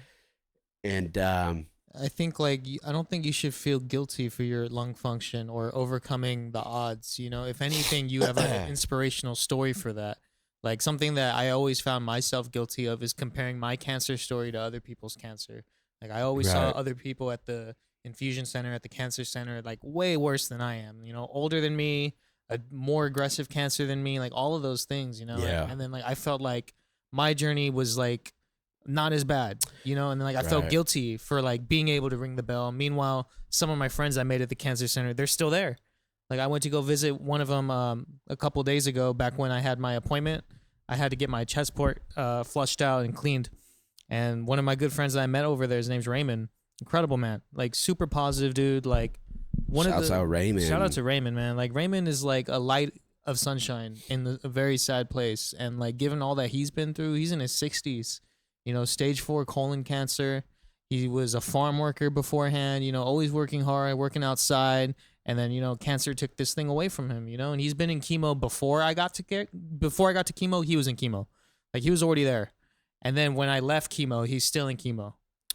I think, like, I don't think you should feel guilty for your lung function or overcoming the odds. You know, if anything, you have an inspirational story for that. Like, something that I always found myself guilty of is comparing my cancer story to other people's cancer. Like, I always saw other people at the infusion center, at the cancer center, like, way worse than I am, you know, older than me, a more aggressive cancer than me, like, all of those things, you know? Yeah. And then, like, I felt like my journey was, like, not as bad, you know? And then, like, I felt guilty for, like, being able to ring the bell. Meanwhile, some of my friends I made at the cancer center, they're still there. Like, I went to go visit one of them a couple days ago, back when I had my appointment. I had to get my chest port flushed out and cleaned. And one of my good friends that I met over there, his name's Raymond. Incredible man. Like, super positive dude. Like, Shouts out Raymond. Shout out to Raymond, man. Like, Raymond is like a light of sunshine in a very sad place. And, like, given all that he's been through, he's in his 60s. You know, stage 4 colon cancer. He was a farm worker beforehand, you know, always working hard, working outside. And then, you know, cancer took this thing away from him, you know, and he's been in chemo before I got to chemo, he was in chemo. Like, he was already there. And then when I left chemo, he's still in chemo.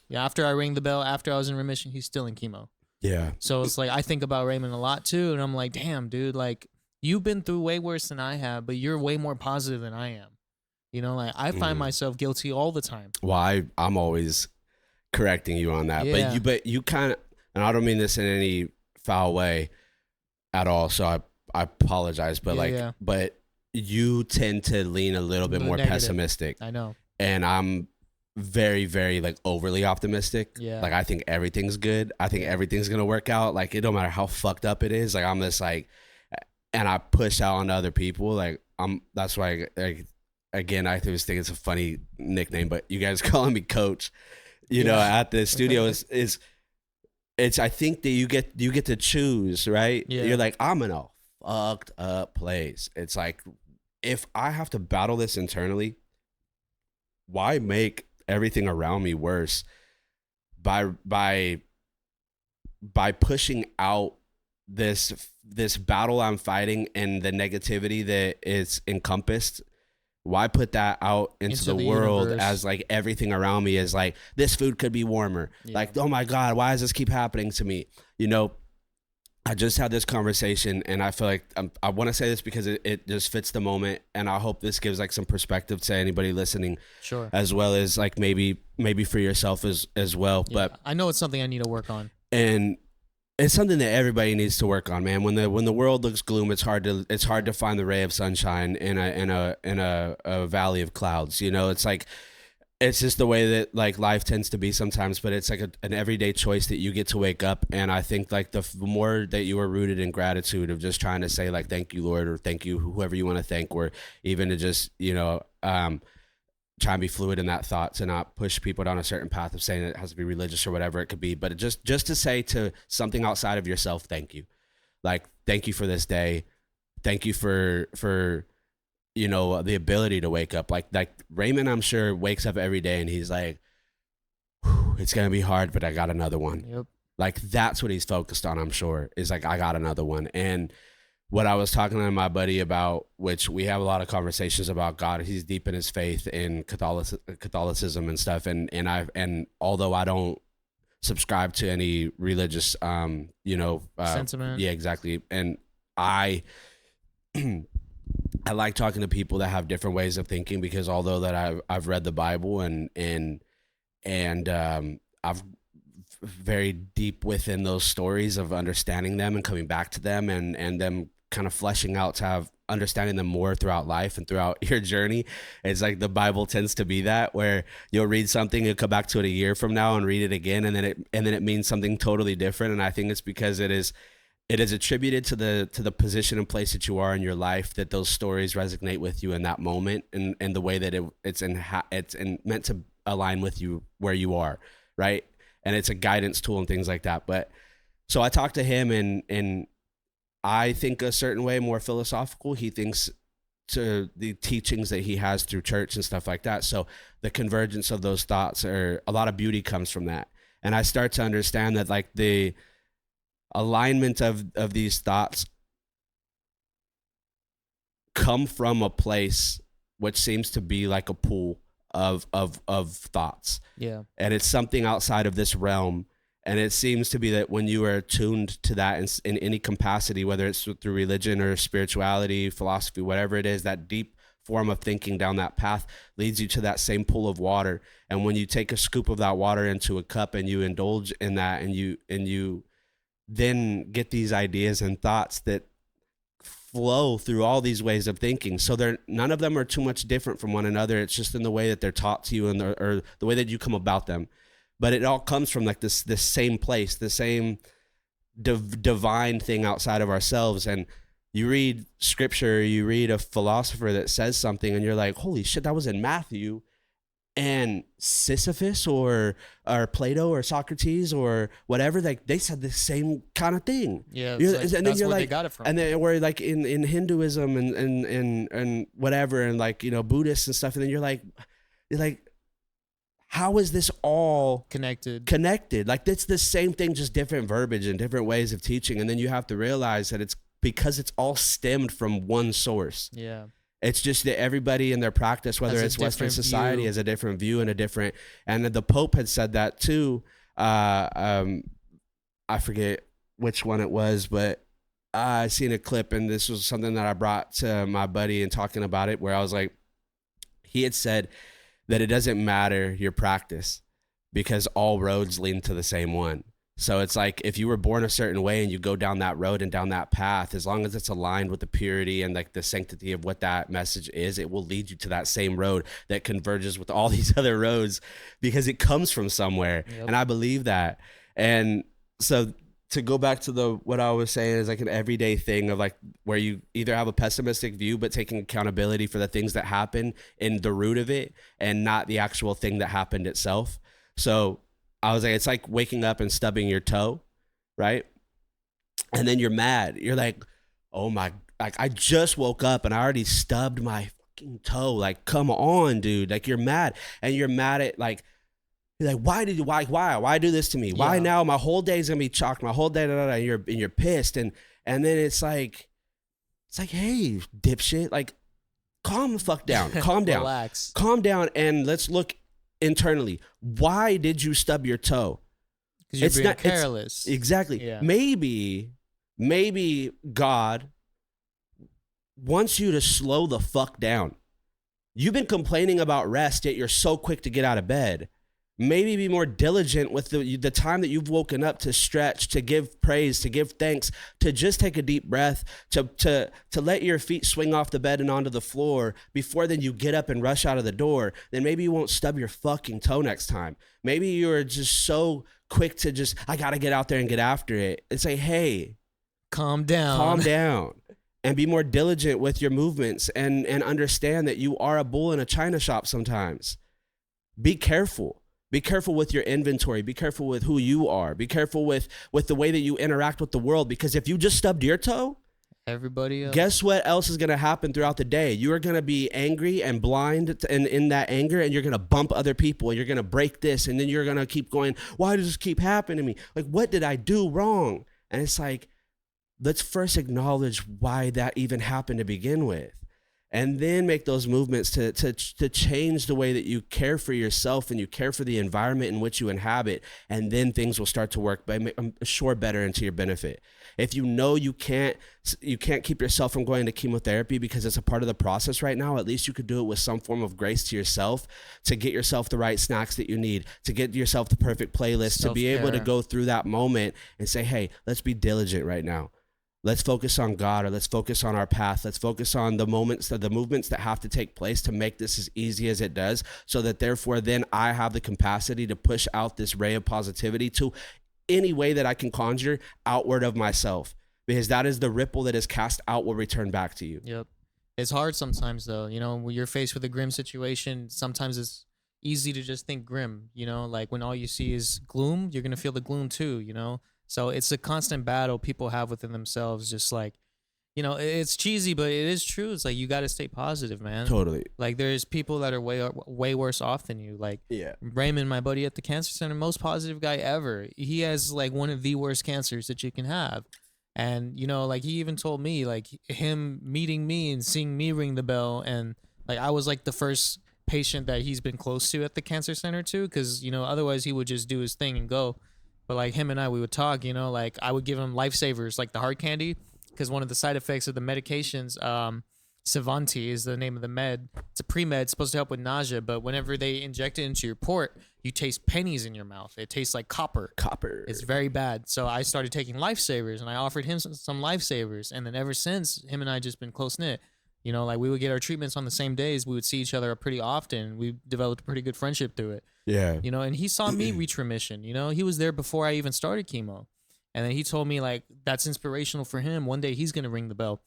Yeah, after I rang the bell, after I was in remission, he's still in chemo. Yeah. So it's like, I think about Raymond a lot too. And I'm like, damn, dude, like, you've been through way worse than I have, but you're way more positive than I am. You know, like, I find myself guilty all the time. Well, I'm always correcting you on that. Yeah. But you kind of, and I don't mean this in any foul way at all, so I apologize, but but you tend to lean a little bit more negative. Pessimistic. I know. And I'm very, very, like, overly optimistic. Yeah. Like, I think everything's good. I think everything's gonna work out. Like, it don't matter how fucked up it is. Like, I'm just like, and I push out on other people. Like, that's why, like, again, I always think it's a funny nickname, but you guys calling me coach, you know, at the studio is it's, I think that you get to choose, right? Yeah. You're like, I'm in a fucked up place. It's like, if I have to battle this internally, why make everything around me worse by pushing out this battle I'm fighting and the negativity that is encompassed? Why put that out into the world universe, as like everything around me is like, this food could be warmer. Yeah. Like, oh my God, why does this keep happening to me? You know, I just had this conversation, and I feel like I want to say this because it just fits the moment. And I hope this gives like some perspective to anybody listening, sure, as well as like maybe for yourself as well. Yeah, but I know it's something I need to work on. And it's something that everybody needs to work on, man. When the world looks gloom, it's hard to find the ray of sunshine in a valley of clouds. You know, it's like, it's just the way that like life tends to be sometimes. But it's like an everyday choice that you get to wake up. And I think like the more that you are rooted in gratitude of just trying to say like, thank you, Lord, or thank you, whoever you want to thank, or even to just, you know, try and be fluid in that thought, to not push people down a certain path of saying it has to be religious or whatever it could be, but just to say to something outside of yourself, thank you. Like, thank you for this day. Thank you for, you know, the ability to wake up. Like Raymond, I'm sure, wakes up every day and he's like, it's going to be hard, but I got another one. Yep. Like, that's what he's focused on, I'm sure, is like, I got another one. And what I was talking to my buddy about, which we have a lot of conversations about God, he's deep in his faith in Catholicism and stuff. And although I don't subscribe to any religious, you know, sentiment. Yeah, exactly. And I like talking to people that have different ways of thinking, because although that I've read the Bible and I've very deep within those stories of understanding them and coming back to them and them kind of fleshing out to have understanding them more throughout life and throughout your journey. It's like the Bible tends to be that, where you'll read something, you'll come back to it a year from now and read it again, and then it means something totally different. And I think it's because it is attributed to the position and place that you are in your life, that those stories resonate with you in that moment, and the way that it's meant to align with you where you are, right? And it's a guidance tool and things like that. But so I talked to him, and I think a certain way, more philosophical. He thinks to the teachings that he has through church and stuff like that. So the convergence of those thoughts, or a lot of beauty comes from that. And I start to understand that, like, the alignment of these thoughts come from a place which seems to be like a pool of thoughts. Yeah. And it's something outside of this realm. And it seems to be that when you are attuned to that in any capacity, whether it's through religion or spirituality, philosophy, whatever it is, that deep form of thinking down that path leads you to that same pool of water. And when you take a scoop of that water into a cup and you indulge in that, and you then get these ideas and thoughts that flow through all these ways of thinking. So none of them are too much different from one another. It's just in the way that they're taught to you, and or the way that you come about them. But it all comes from like this same place, the same divine thing outside of ourselves. And you read scripture, you read a philosopher that says something, and you're like, holy shit, that was in Matthew. And Sisyphus or Plato or Socrates or whatever, like they said the same kind of thing. Yeah, and then then you're where like, they got it from. and then we're like in Hinduism and whatever, and like, you know, Buddhists and stuff, and then you're like, how is this all connected? Like, it's the same thing, just different verbiage and different ways of teaching. And then you have to realize that it's because it's all stemmed from one source. Yeah. It's just that everybody in their practice, whether it's Western society, has a different view and and the Pope had said that too. I forget which one it was, but I seen a clip, and this was something that I brought to my buddy and talking about it, where I was like, he had said that it doesn't matter your practice because all roads lead to the same one. So it's like, if you were born a certain way and you go down that road and down that path, as long as it's aligned with the purity and like the sanctity of what that message is, it will lead you to that same road that converges with all these other roads, because it comes from somewhere. Yep. And I believe that. And so to go back to what I was saying is like an everyday thing of like, where you either have a pessimistic view, but taking accountability for the things that happen in the root of it and not the actual thing that happened itself. So I was like, it's like waking up and stubbing your toe, right? And then you're mad. You're like, oh my, like I just woke up and I already stubbed my fucking toe. Like, come on, dude. Like, you're mad. And you're mad at like, you're like, why do this to me? Why now? My whole day's gonna be chalked. My whole day, and you're pissed. And then it's like, hey, dipshit, like, calm the fuck down. Calm down. Relax. Calm down, and let's look internally. Why did you stub your toe? Because you're being careless. Exactly. Yeah. Maybe God wants you to slow the fuck down. You've been complaining about rest, yet you're so quick to get out of bed. Maybe be more diligent with the time that you've woken up to stretch, to give praise, to give thanks, to just take a deep breath, to let your feet swing off the bed and onto the floor before then you get up and rush out of the door. Then maybe you won't stub your fucking toe next time. Maybe you're just so quick to just, I got to get out there and get after it. And say, hey, calm down. Calm down. And be more diligent with your movements and understand that you are a bull in a china shop sometimes. Be careful. Be careful with your inventory. Be careful with who you are. Be careful with the way that you interact with the world. Because if you just stubbed your toe, everybody else, guess what else is going to happen throughout the day? You are going to be angry and blind in that anger, and you're going to bump other people, and you're going to break this, and then you're going to keep going, why does this keep happening to me? Like, what did I do wrong? And it's like, let's first acknowledge why that even happened to begin with. And then make those movements to change the way that you care for yourself and you care for the environment in which you inhabit. And then things will start to work, I'm sure, better into your benefit. If you know you can't keep yourself from going to chemotherapy because it's a part of the process right now, at least you could do it with some form of grace to yourself, to get yourself the right snacks that you need, to get yourself the perfect playlist, to be able to go through that moment and say, hey, let's be diligent right now. let's focus on God, or let's focus on our path. Let's focus on the movements that have to take place to make this as easy as it does, so that therefore then I have the capacity to push out this ray of positivity to any way that I can conjure outward of myself, because that is the ripple that is cast out will return back to you. Yep. It's hard sometimes though, you know, when you're faced with a grim situation, sometimes it's easy to just think grim, you know, like when all you see is gloom, you're going to feel the gloom too, you know? So it's a constant battle people have within themselves. Just like, you know, it's cheesy, but it is true. It's like, you got to stay positive, man. Totally. Like there's people that are way worse off than you. Like Raymond, my buddy at the cancer center, most positive guy ever. He has like one of the worst cancers that you can have. And, you know, like he even told me, like him meeting me and seeing me ring the bell. And like, I was like the first patient that he's been close to at the cancer center too. Cause, you know, otherwise he would just do his thing and go. But like him and I, we would talk, you know, like I would give him lifesavers, like the hard candy. Cause one of the side effects of the medications, Sobriety is the name of the med. It's a pre-med, supposed to help with nausea, but whenever they inject it into your port, you taste pennies in your mouth. It tastes like copper. It's very bad. So I started taking lifesavers, and I offered him some lifesavers, and then ever since, him and I just been close knit. You know, like we would get our treatments on the same days. We would see each other pretty often. We developed a pretty good friendship through it. Yeah. You know, and he saw me reach remission. You know, he was there before I even started chemo. And then he told me, like, that's inspirational for him. One day he's going to ring the bell.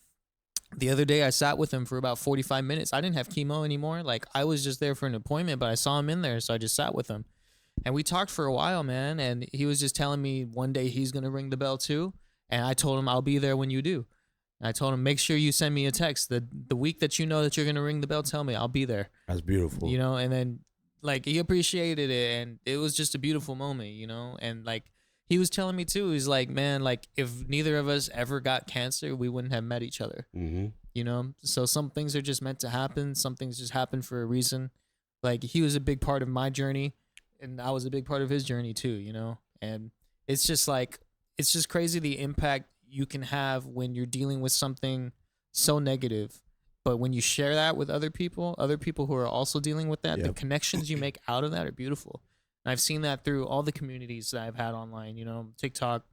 The other day I sat with him for about 45 minutes. I didn't have chemo anymore. Like, I was just there for an appointment, but I saw him in there, so I just sat with him. And we talked for a while, man, and he was just telling me one day he's going to ring the bell too. And I told him, I'll be there when you do. And I told him, make sure you send me a text. The week that you know that you're going to ring the bell, tell me. I'll be there. That's beautiful. You know, and then, like, he appreciated it, and it was just a beautiful moment, you know? And, like, he was telling me too, he's like, man, like if neither of us ever got cancer, we wouldn't have met each other. Mm-hmm. You know, so some things are just meant to happen. Some things just happen for a reason. Like he was a big part of my journey, and I was a big part of his journey too, you know? And it's just like, it's just crazy the impact you can have when you're dealing with something so negative. But when you share that with other people who are also dealing with that, the connections you make out of that are beautiful. And I've seen that through all the communities that I've had online, you know, TikTok,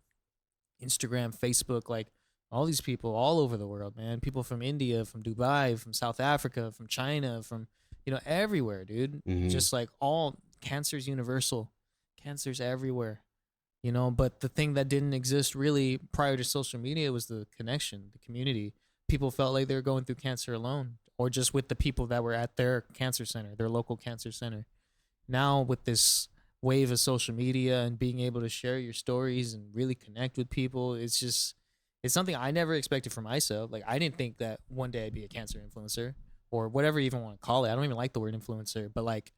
Instagram, Facebook, like all these people all over the world, man. People from India, from Dubai, from South Africa, from China, from, you know, everywhere, dude. Mm-hmm. Just like all cancer's universal. Cancer's everywhere, you know. But the thing that didn't exist really prior to social media was the connection, the community. People felt like they were going through cancer alone, or just with the people that were at their cancer center, their local cancer center. Now with this wave of social media and being able to share your stories and really connect with people, it's something I never expected for myself. Like I didn't think that one day I'd be a cancer influencer or whatever you even want to call it. I don't even like the word influencer, but like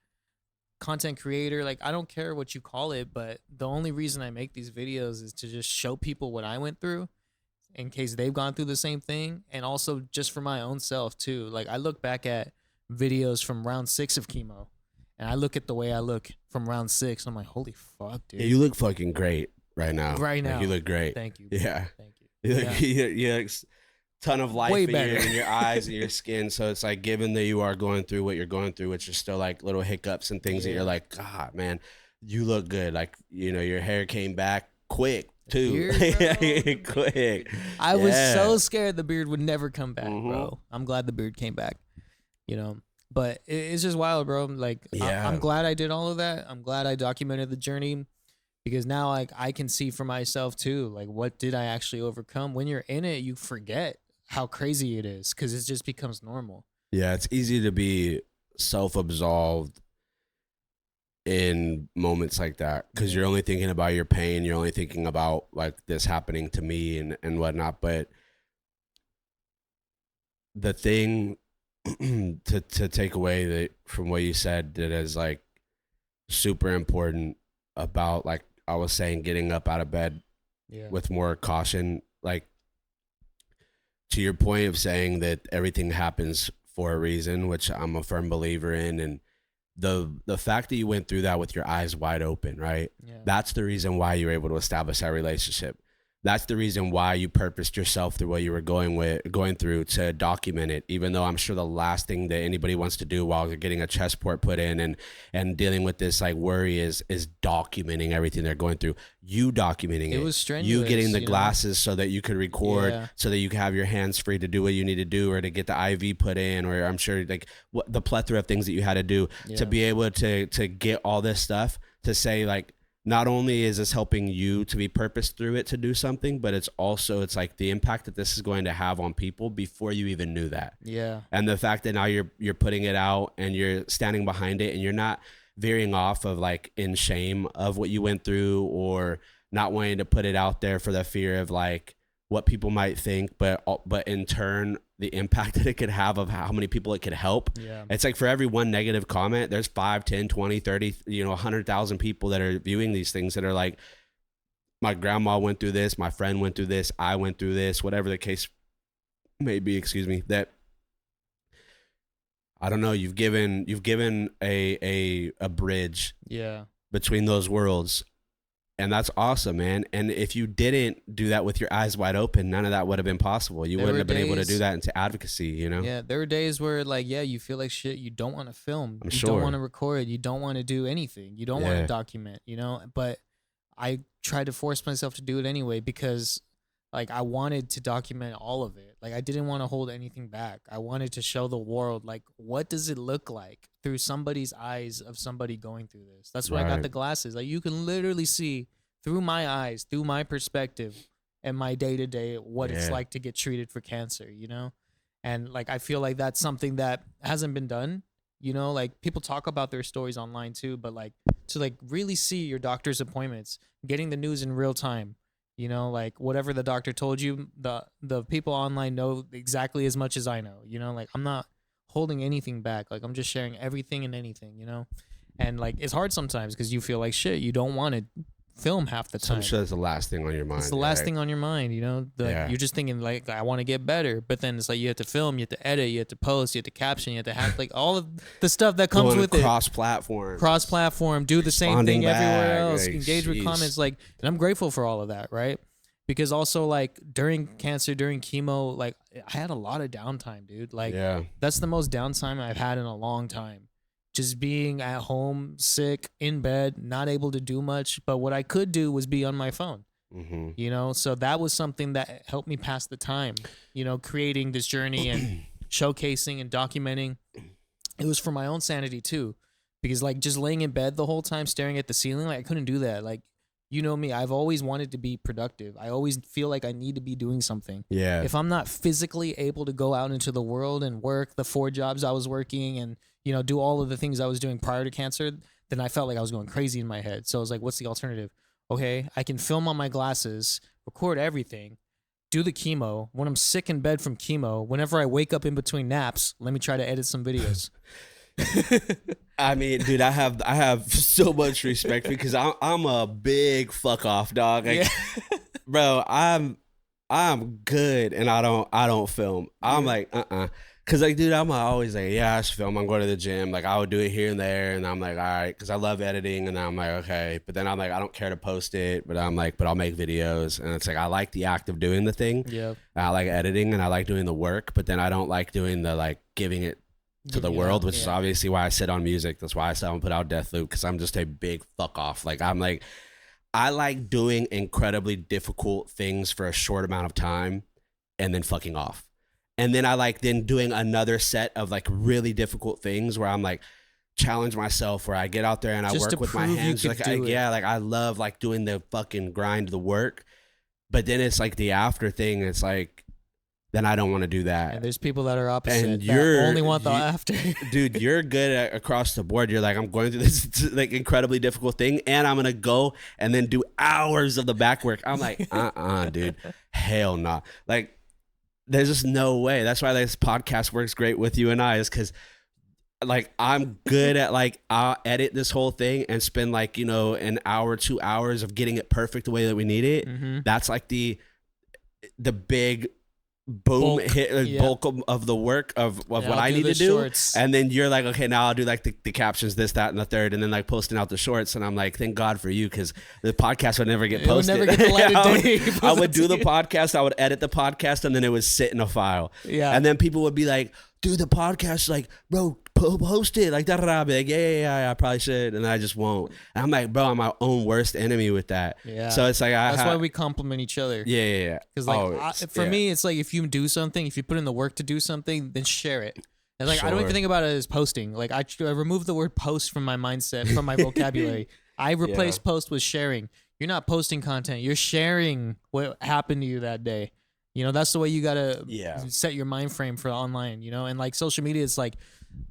content creator, like I don't care what you call it, but the only reason I make these videos is to just show people what I went through in case they've gone through the same thing, and also just for my own self too. Like I look back at videos from round 6 of chemo, and I look at the way I look from round 6. I'm like, holy fuck, dude. Yeah, you look fucking great right now. Right now. Like, you look great. Thank you. Yeah. Thank you. You look ton of life in your eyes and your skin. So it's like, given that you are going through what you're going through, which is still like little hiccups and things that you're like, God, man, you look good. Like, you know, your hair came back quick too. Beard, quick. I was so scared the beard would never come back, bro. I'm glad the beard came back, you know. But it's just wild, bro. Like, I'm glad I did all of that. I'm glad I documented the journey, because now like I can see for myself too, like what did I actually overcome? When you're in it, you forget how crazy it is because it just becomes normal. Yeah, it's easy to be self-absolved in moments like that because you're only thinking about your pain. You're only thinking about like this happening to me and whatnot. But the thing to take away that from what you said that is like super important about, like I was saying, getting up out of bed with more caution, like to your point of saying that everything happens for a reason, which I'm a firm believer in. And the fact that you went through that with your eyes wide open, right? Yeah. That's the reason why you're able to establish that relationship. that's the reason why you purposed yourself through what you were going through to document it, even though I'm sure the last thing that anybody wants to do while they're getting a chest port put in and dealing with this like worry is documenting everything they're going through. You documenting it. It was strenuous. You getting the you glasses so that you could record, Yeah. so that you can have your hands free to do what you need to do, or to get the IV put in, or I'm sure like what the plethora of things that you had to do to be able to get all this stuff, to say like, not only is this helping you to be purposed through it to do something, but it's like the impact that this is going to have on people before you even knew that. Yeah. And the fact that now you're putting it out and you're standing behind it, and you're not veering off of like in shame of what you went through, or not wanting to put it out there for the fear of like what people might think, but in turn the impact that it could have of how many people it could help. Yeah. It's like for every one negative comment, there's 5, 10, 20, 30, 100,000 people that are viewing these things that are like, my grandma went through this, my friend went through this, I went through this, whatever the case may be, that I don't know, you've given a bridge between those worlds. And that's awesome, man. And if you didn't do that with your eyes wide open, none of that would have been possible. You wouldn't have been able to do that into advocacy, Yeah, there were days where like, you feel like shit. You don't want to film. I'm you sure. don't want to record. You don't want to do anything. You don't want to document, But I tried to force myself to do it anyway, because like I wanted to document all of it. Like I didn't want to hold anything back. I wanted to show the world, like, what does it look like through somebody's eyes of somebody going through this. That's why I got the glasses. Like you can literally see through my eyes, through my perspective and my day-to-day, what it's like to get treated for cancer, And like, I feel like that's something that hasn't been done, like people talk about their stories online too, but like to like really see your doctor's appointments, getting the news in real time, like whatever the doctor told you, the people online know exactly as much as I know, like I'm not holding anything back. Like I'm just sharing everything and anything, and like, it's hard sometimes because you feel like shit. You don't want to film half the time. I'm sure it's the last thing on your mind. It's the last thing on your mind, You're just thinking like, I want to get better, but then it's like you have to film, you have to edit, you have to post, you have to caption, you have to have like all of the stuff that comes with it. Cross-platform, do the same thing everywhere else, like, engage with comments, like, and I'm grateful for all of that, right? Because also like during cancer, during chemo, like I had a lot of downtime, dude. Like that's the most downtime I've had in a long time. Just being at home, sick, in bed, not able to do much. But what I could do was be on my phone, So that was something that helped me pass the time, creating this journey and showcasing and documenting. It was for my own sanity too, because like just laying in bed the whole time, staring at the ceiling, like I couldn't do that. Like, you know me, I've always wanted to be productive. I always feel like I need to be doing something. Yeah. If I'm not physically able to go out into the world and work the 4 jobs I was working and, do all of the things I was doing prior to cancer, then I felt like I was going crazy in my head. So I was like, what's the alternative? Okay, I can film on my glasses, record everything, do the chemo. When I'm sick in bed from chemo, whenever I wake up in between naps, let me try to edit some videos. I mean, dude, I have so much respect because I'm a big fuck off dog. Like, bro, I'm good and I don't film. I'm like cause like, dude, I'm always like, I should film. I'm going to the gym. Like I would do it here and there, and I'm like, all right, cause I love editing, and I'm like, okay. But then I'm like, I don't care to post it, but I'm like, but I'll make videos, and it's like I like the act of doing the thing. Yeah, I like editing and I like doing the work, but then I don't like doing the like giving it to the world, which is obviously why I sit on music. That's why I still haven't put out Deathloop, because I'm just a big fuck off. Like I'm like, I like doing incredibly difficult things for a short amount of time and then fucking off. And then I like then doing another set of like really difficult things where I'm like challenge myself, where I get out there and I just work with my hands. Like like I love like doing the fucking grind, the work. But then it's like the after thing. It's like, then I don't want to do that. And there's people that are opposite. And you only want the after. Dude, you're good across the board. You're like, I'm going through this like incredibly difficult thing, and I'm gonna go and then do hours of the back work. I'm like, dude, hell no. Like, there's just no way. That's why this podcast works great with you and I, is because like I'm good at like, I'll edit this whole thing and spend like, an hour, 2 hours of getting it perfect the way that we need it. Mm-hmm. That's like the big boom, Bulk. hit Yeah. bulk of the work of Yeah, what I'll I do need the to do, shorts. and then you're like, okay, now I'll do like the captions, this, that, and the third, and then like posting out the shorts, and I'm like, thank God for you, because the podcast would never get It would posted. never get the light of day. I would do the podcast, I would edit the podcast, and then it would sit in a file. Yeah. And then people would be like, dude, the podcast, like, bro, post it, like, da-da-da. I'd be like, yeah, I probably should, and I just won't. And I'm like, bro, I'm my own worst enemy with that. Yeah. So it's like, That's why we compliment each other. Yeah. Because like Always. for me, it's like if you do something, if you put in the work to do something, then share it. And like I don't Sure. even think about it as posting. Like I remove the word post from my mindset, from my vocabulary. I replace post with sharing. You're not posting content. You're sharing what happened to you that day. You know, that's the way you gotta set your mind frame for online. You know, and like social media, it's like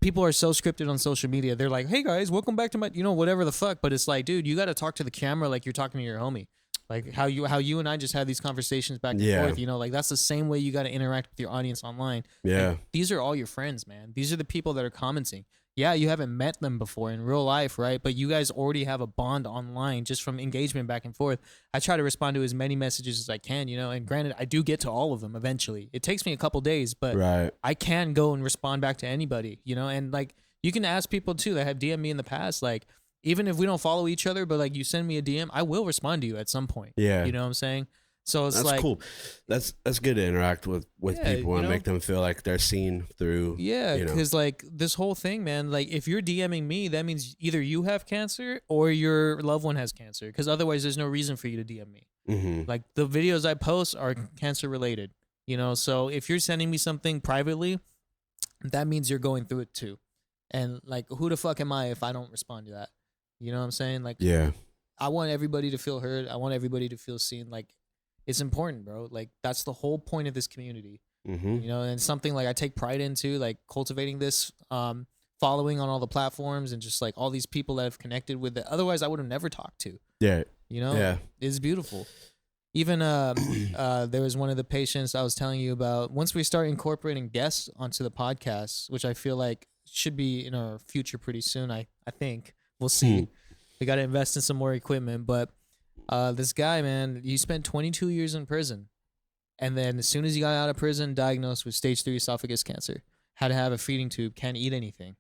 people are so scripted on social media. They're like, hey guys, welcome back to my, whatever the fuck. But it's like, dude, you got to talk to the camera like you're talking to your homie. Like how you and I just had these conversations back and forth, like that's the same way you got to interact with your audience online. Yeah. Like, these are all your friends, man. These are the people that are commenting. Yeah, you haven't met them before in real life, right? But you guys already have a bond online just from engagement back and forth. I try to respond to as many messages as I can, and granted, I do get to all of them eventually. It takes me a couple days, but I can go and respond back to anybody, and like you can ask people too that have DM me in the past, like even if we don't follow each other, but like you send me a DM, I will respond to you at some point. Yeah. You know what I'm saying? So it's that's like cool. That's good to interact with people and make them feel like they're seen through. Yeah, because like this whole thing, man, like if you're DMing me, that means either you have cancer or your loved one has cancer, because otherwise there's no reason for you to DM me. Mm-hmm. Like the videos I post are cancer related, so if you're sending me something privately, that means you're going through it too. And like who the fuck am I if I don't respond to that? You know what I'm saying? Like, I want everybody to feel heard. I want everybody to feel seen. Like, it's important, bro. Like, that's the whole point of this community. Mm-hmm. And something like I take pride into, like cultivating this following on all the platforms and just like all these people that have connected with it. Otherwise, I would have never talked to. Yeah. It's beautiful. Even there was one of the patients I was telling you about. Once we start incorporating guests onto the podcast, which I feel like should be in our future pretty soon, I think. We'll see. We got to invest in some more equipment. But this guy, man, he spent 22 years in prison. And then as soon as he got out of prison, diagnosed with stage 3 esophagus cancer. Had to have a feeding tube, can't eat anything.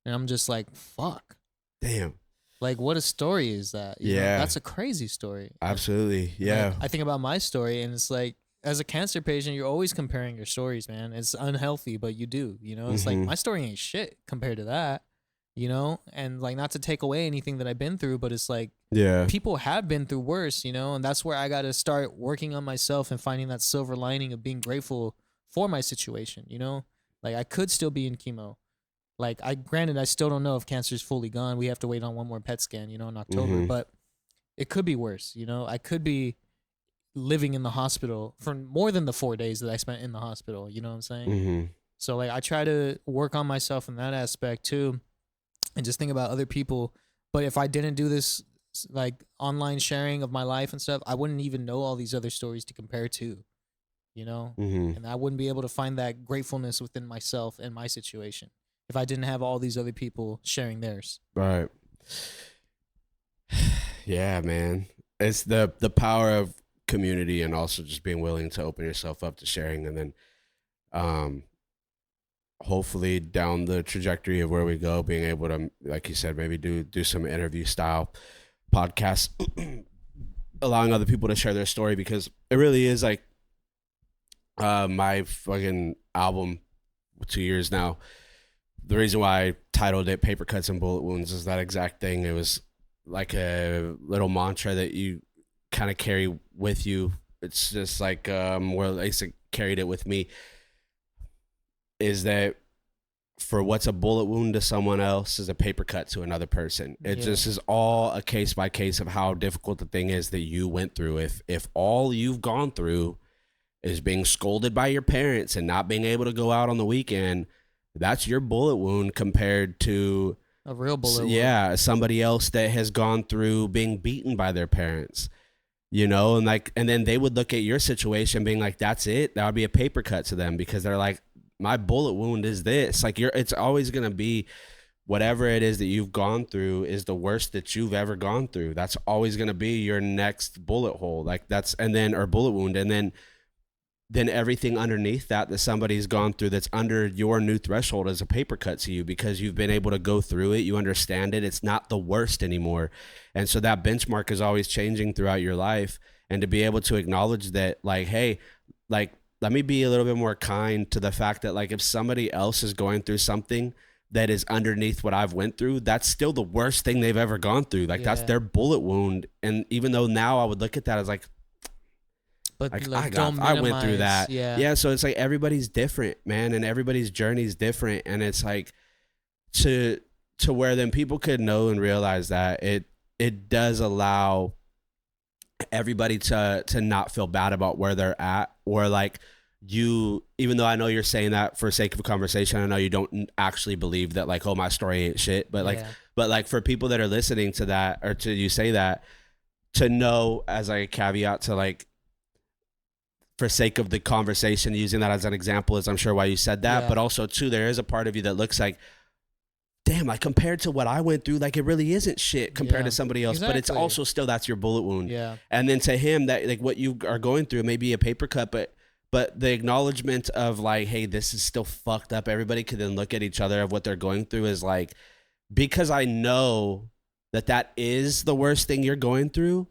And I'm just like, fuck. Damn. Like, what a story is that? You know, that's a crazy story. Absolutely. Yeah. Like, I think about my story, and it's like, as a cancer patient, you're always comparing your stories, man. It's unhealthy, but you do. It's like, my story ain't shit compared to that. And like not to take away anything that I've been through, but it's like people have been through worse, and that's where I got to start working on myself and finding that silver lining of being grateful for my situation. Like I could still be in chemo. Like granted, I still don't know if cancer is fully gone. We have to wait on one more PET scan, in October, but it could be worse. I could be living in the hospital for more than the 4 days that I spent in the hospital. You know what I'm saying? Mm-hmm. So like I try to work on myself in that aspect too. And just think about other people. But if I didn't do this, like online sharing of my life and stuff, I wouldn't even know all these other stories to compare to, and I wouldn't be able to find that gratefulness within myself and my situation if I didn't have all these other people sharing theirs. Right. Yeah, man. It's the power of community and also just being willing to open yourself up to sharing, and then, hopefully down the trajectory of where we go, being able to, like you said, maybe do some interview style podcasts, allowing other people to share their story, because it really is like my fucking album, 2 years now. The reason why I titled it Paper Cuts and Bullet Wounds is that exact thing. It was like a little mantra that you kind of carry with you. It's just like where at least it carried it with me, is that for what's a bullet wound to someone else is a paper cut to another person. It just is all a case by case of how difficult the thing is that you went through. If all you've gone through is being scolded by your parents and not being able to go out on the weekend, that's your bullet wound compared to a real bullet wound. Yeah, somebody else that has gone through being beaten by their parents. And then they would look at your situation being like, that's it. That would be a paper cut to them, because they're like, my bullet wound is this. Like it's always going to be whatever it is that you've gone through is the worst that you've ever gone through. That's always going to be your next bullet hole. Like or bullet wound. And then then everything underneath that somebody's gone through that's under your new threshold is a paper cut to you, because you've been able to go through it. You understand it. It's not the worst anymore. And so that benchmark is always changing throughout your life. And to be able to acknowledge that, like, hey, like, let me be a little bit more kind to the fact that, like, if somebody else is going through something that is underneath what I've went through, that's still the worst thing they've ever gone through. Like, that's their bullet wound. And even though now I would look at that as like, But like, I went through that. Yeah. So it's like, everybody's different, man. And everybody's journey is different. And it's like, to where then people could know and realize that it does allow everybody to not feel bad about where they're at, or like, even though I know you're saying that for sake of a conversation, I know you don't actually believe that, like, oh, my story ain't shit, but like, but like, for people that are listening to that, or to you say that, to know, as a caveat, to like, for sake of the conversation, using that as an example is, I'm sure, why you said that, but also too, there is a part of you that looks like, damn, like, compared to what I went through, like, it really isn't shit compared to somebody else. But it's also still, that's your bullet wound. And then to him, that, like, what you are going through may be a paper cut, but the acknowledgement of, like, hey, this is still fucked up. Everybody could then look at each other of what they're going through is like, because I know that is the worst thing you're going through.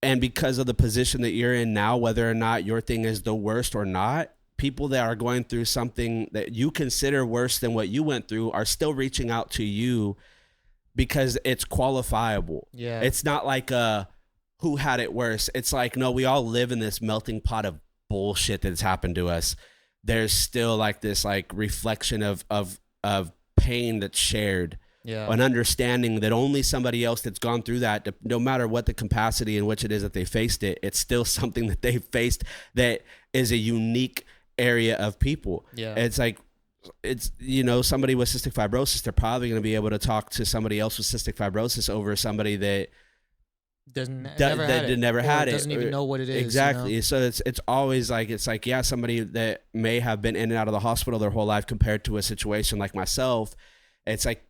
And because of the position that you're in now, whether or not your thing is the worst or not, people that are going through something that you consider worse than what you went through are still reaching out to you, because it's qualifiable. It's not like who had it worse. It's like, no, we all live in this melting pot of bullshit that's happened to us. There's still, like, this, like, reflection of pain that's shared. An understanding that only somebody else that's gone through that, no matter what the capacity in which it is that they faced it, it's still something that they faced that is a unique area of people. It's like, it's, you know, somebody with cystic fibrosis, they're probably going to be able to talk to somebody else with cystic fibrosis over somebody that never had it, doesn't even know what it is. Exactly. You know? So it's always like, it's like, yeah, somebody that may have been in and out of the hospital their whole life compared to a situation like myself, it's like,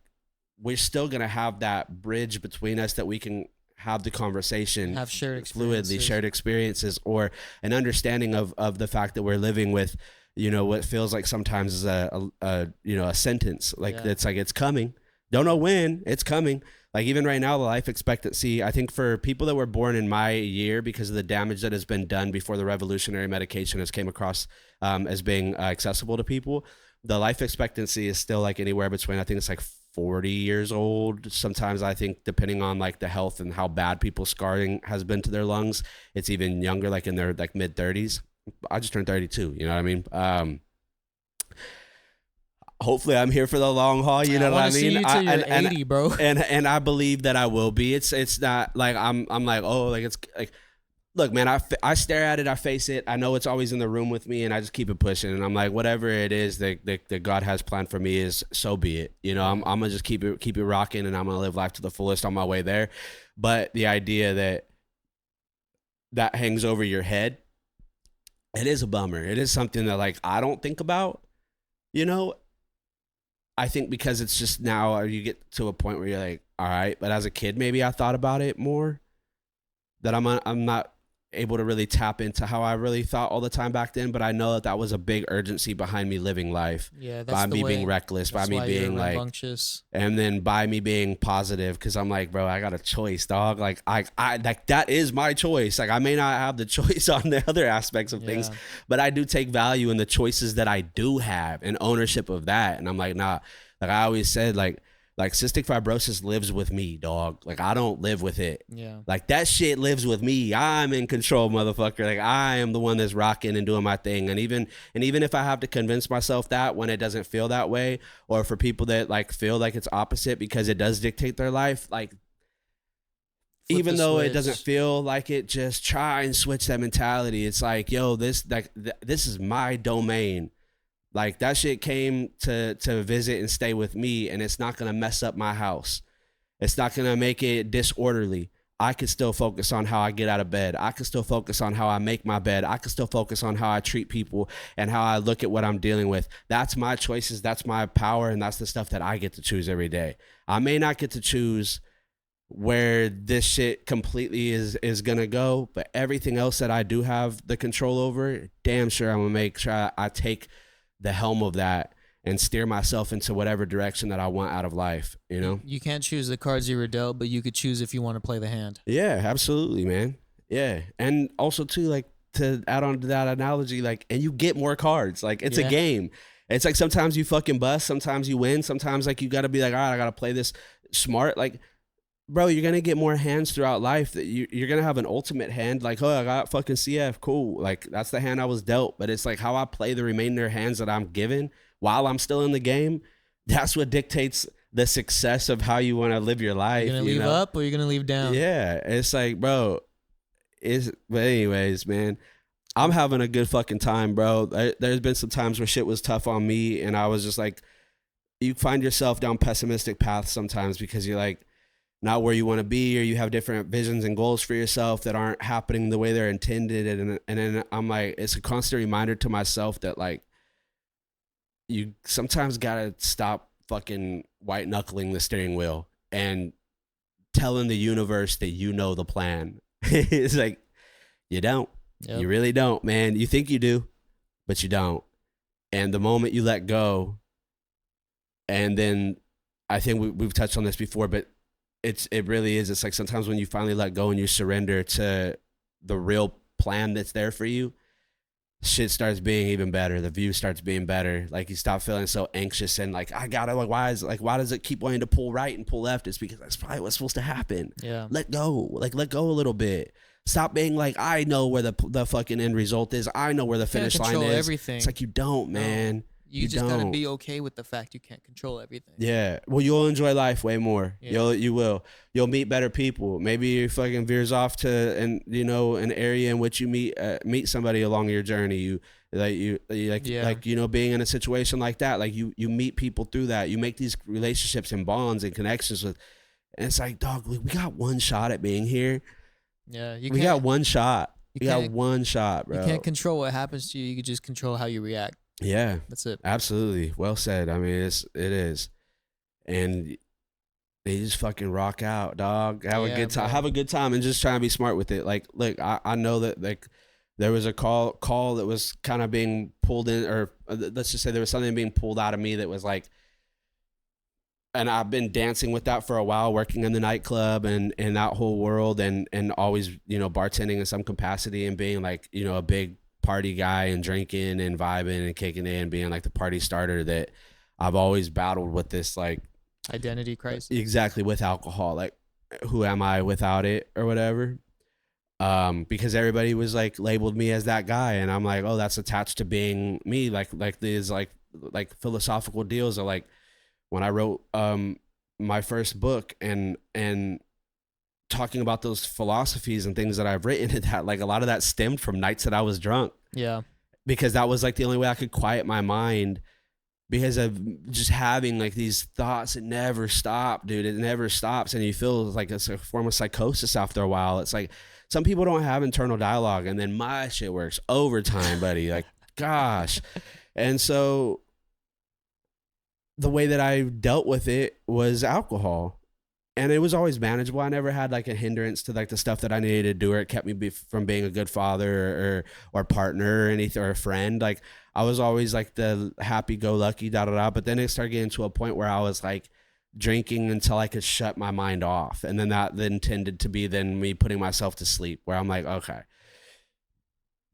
we're still going to have that bridge between us that we can have the conversation, have shared fluidly shared experiences, or an understanding of the fact that we're living with, you know, what feels like sometimes is a you know, a sentence, like, it's like, it's coming. Don't know when, it's coming. Like, even right now, the life expectancy, I think, for people that were born in my year, because of the damage that has been done before the revolutionary medication has came across as being accessible to people, the life expectancy is still, like, anywhere between, I think it's like 40 years old. Sometimes I think, depending on, like, the health and how bad people's scarring has been to their lungs, it's even younger, like in their, like, mid 30s. I just turned 32, you know what I mean? Hopefully I'm here for the long haul, you know what I mean? See you till you're 80, bro. And I believe that I will be. It's not like I'm like, oh, like, it's like, look, man, I stare at it, I face it. I know it's always in the room with me, and I just keep it pushing. And I'm like, whatever it is that God has planned for me, is so be it. You know, I'm gonna just keep it rocking, and I'm gonna live life to the fullest on my way there. But the idea that hangs over your head, it is a bummer. It is something that, like, I don't think about, you know. I think because it's just now you get to a point where you're like, all right, but as a kid, maybe I thought about it more, that I'm not able to really tap into how I really thought all the time back then. But I know that was a big urgency behind me living life. That's by me being reckless, by me being like, and then by me being positive, because I'm like, bro, I got a choice, dog. Like, I like, that is my choice. Like, I may not have the choice on the other aspects of things, but I do take value in the choices that I do have and ownership of that. And I'm like, nah, like I always said, like cystic fibrosis lives with me, dog. Like, I don't live with it. Like, that shit lives with me. I'm in control, motherfucker. Like, I am the one that's rocking and doing my thing. And even if I have to convince myself that when it doesn't feel that way, or for people that, like, feel like it's opposite because it does dictate their life, like, even though it doesn't feel like it, just try and switch that mentality. It's like, yo, this is my domain. Like, that shit came to visit and stay with me, and it's not going to mess up my house. It's not going to make it disorderly. I can still focus on how I get out of bed. I can still focus on how I make my bed. I can still focus on how I treat people and how I look at what I'm dealing with. That's my choices. That's my power. And that's the stuff that I get to choose every day. I may not get to choose where this shit completely is gonna go, but everything else that I do have the control over, damn sure I'm gonna make sure I take the helm of that and steer myself into whatever direction that I want out of life, you know? You can't choose the cards you were dealt, but you could choose if you want to play the hand. Yeah, absolutely, man. Yeah. And also too, like, to add on to that analogy, like, and you get more cards. Like, it's a game. It's like sometimes you fucking bust, sometimes you win, sometimes like you gotta be like, all right, I gotta play this smart. Like, bro, you're gonna get more hands throughout life. That you're gonna have an ultimate hand, like, oh, I got fucking CF, cool. Like, that's the hand I was dealt. But it's like how I play the remainder hands that I'm given while I'm still in the game. That's what dictates the success of how you want to live your life. You're gonna leave up or you're gonna leave down. Yeah, it's like, bro. But anyways, man, I'm having a good fucking time, bro. There's been some times where shit was tough on me, and I was just like, you find yourself down pessimistic paths sometimes because you're like not where you want to be, or you have different visions and goals for yourself that aren't happening the way they're intended. And then I'm like, it's a constant reminder to myself that like, you sometimes gotta stop fucking white knuckling the steering wheel and telling the universe that you know the plan. It's like, you don't. Yep. You really don't, man. You think you do, but you don't. And the moment you let go, and then I think we've touched on this before, but it really is. It's like sometimes when you finally let go and you surrender to the real plan that's there for you, shit starts being even better. The view starts being better. Like you stop feeling so anxious and like, I gotta, like, why does it keep wanting to pull right and pull left? It's because that's probably what's supposed to happen. Yeah. Let go a little bit. Stop being like, I know where the fucking end result is. I know where the finish line is. Everything. It's like, you don't, man. No. You just gotta be okay with the fact you can't control everything. Yeah. Well, you'll enjoy life way more. Yeah. You will. You'll meet better people. Maybe you fucking veers off to an area in which you meet somebody along your journey. You being in a situation like that. Like you meet people through that. You make these relationships and bonds and connections with. And it's like, dog, we got one shot at being here. Yeah. We got one shot. We got one shot, bro. You can't control what happens to you. You can just control how you react. Yeah, that's it. Absolutely, well said. I mean, it is, and they just fucking rock out, dog. Have a good time. Have a good time, and just try and be smart with it. Like, look, I know that like there was a call that was kind of being pulled in, or let's just say there was something being pulled out of me that was like, and I've been dancing with that for a while, working in the nightclub and that whole world, and always bartending in some capacity and being like a big party guy and drinking and vibing and kicking in, being like the party starter, that I've always battled with this like identity crisis. Exactly, with alcohol. Like, who am I without it or whatever? Because everybody was like labeled me as that guy, and I'm like, oh, that's attached to being me. Like these like philosophical deals are like when I wrote my first book and talking about those philosophies and things that I've written, that like a lot of that stemmed from nights that I was drunk. Yeah. Because that was like the only way I could quiet my mind, because of just having like these thoughts that never stop, dude. It never stops. And you feel like it's a form of psychosis after a while. It's like some people don't have internal dialogue, and then my shit works overtime, buddy. Like, gosh. And so the way that I dealt with it was alcohol. And it was always manageable. I never had like a hindrance to like the stuff that I needed to do, or it kept me from being a good father or partner or anything, or a friend. Like, I was always like the happy-go-lucky, da-da-da. But then it started getting to a point where I was like drinking until I could shut my mind off. And then that then tended to be then me putting myself to sleep, where I'm like, okay,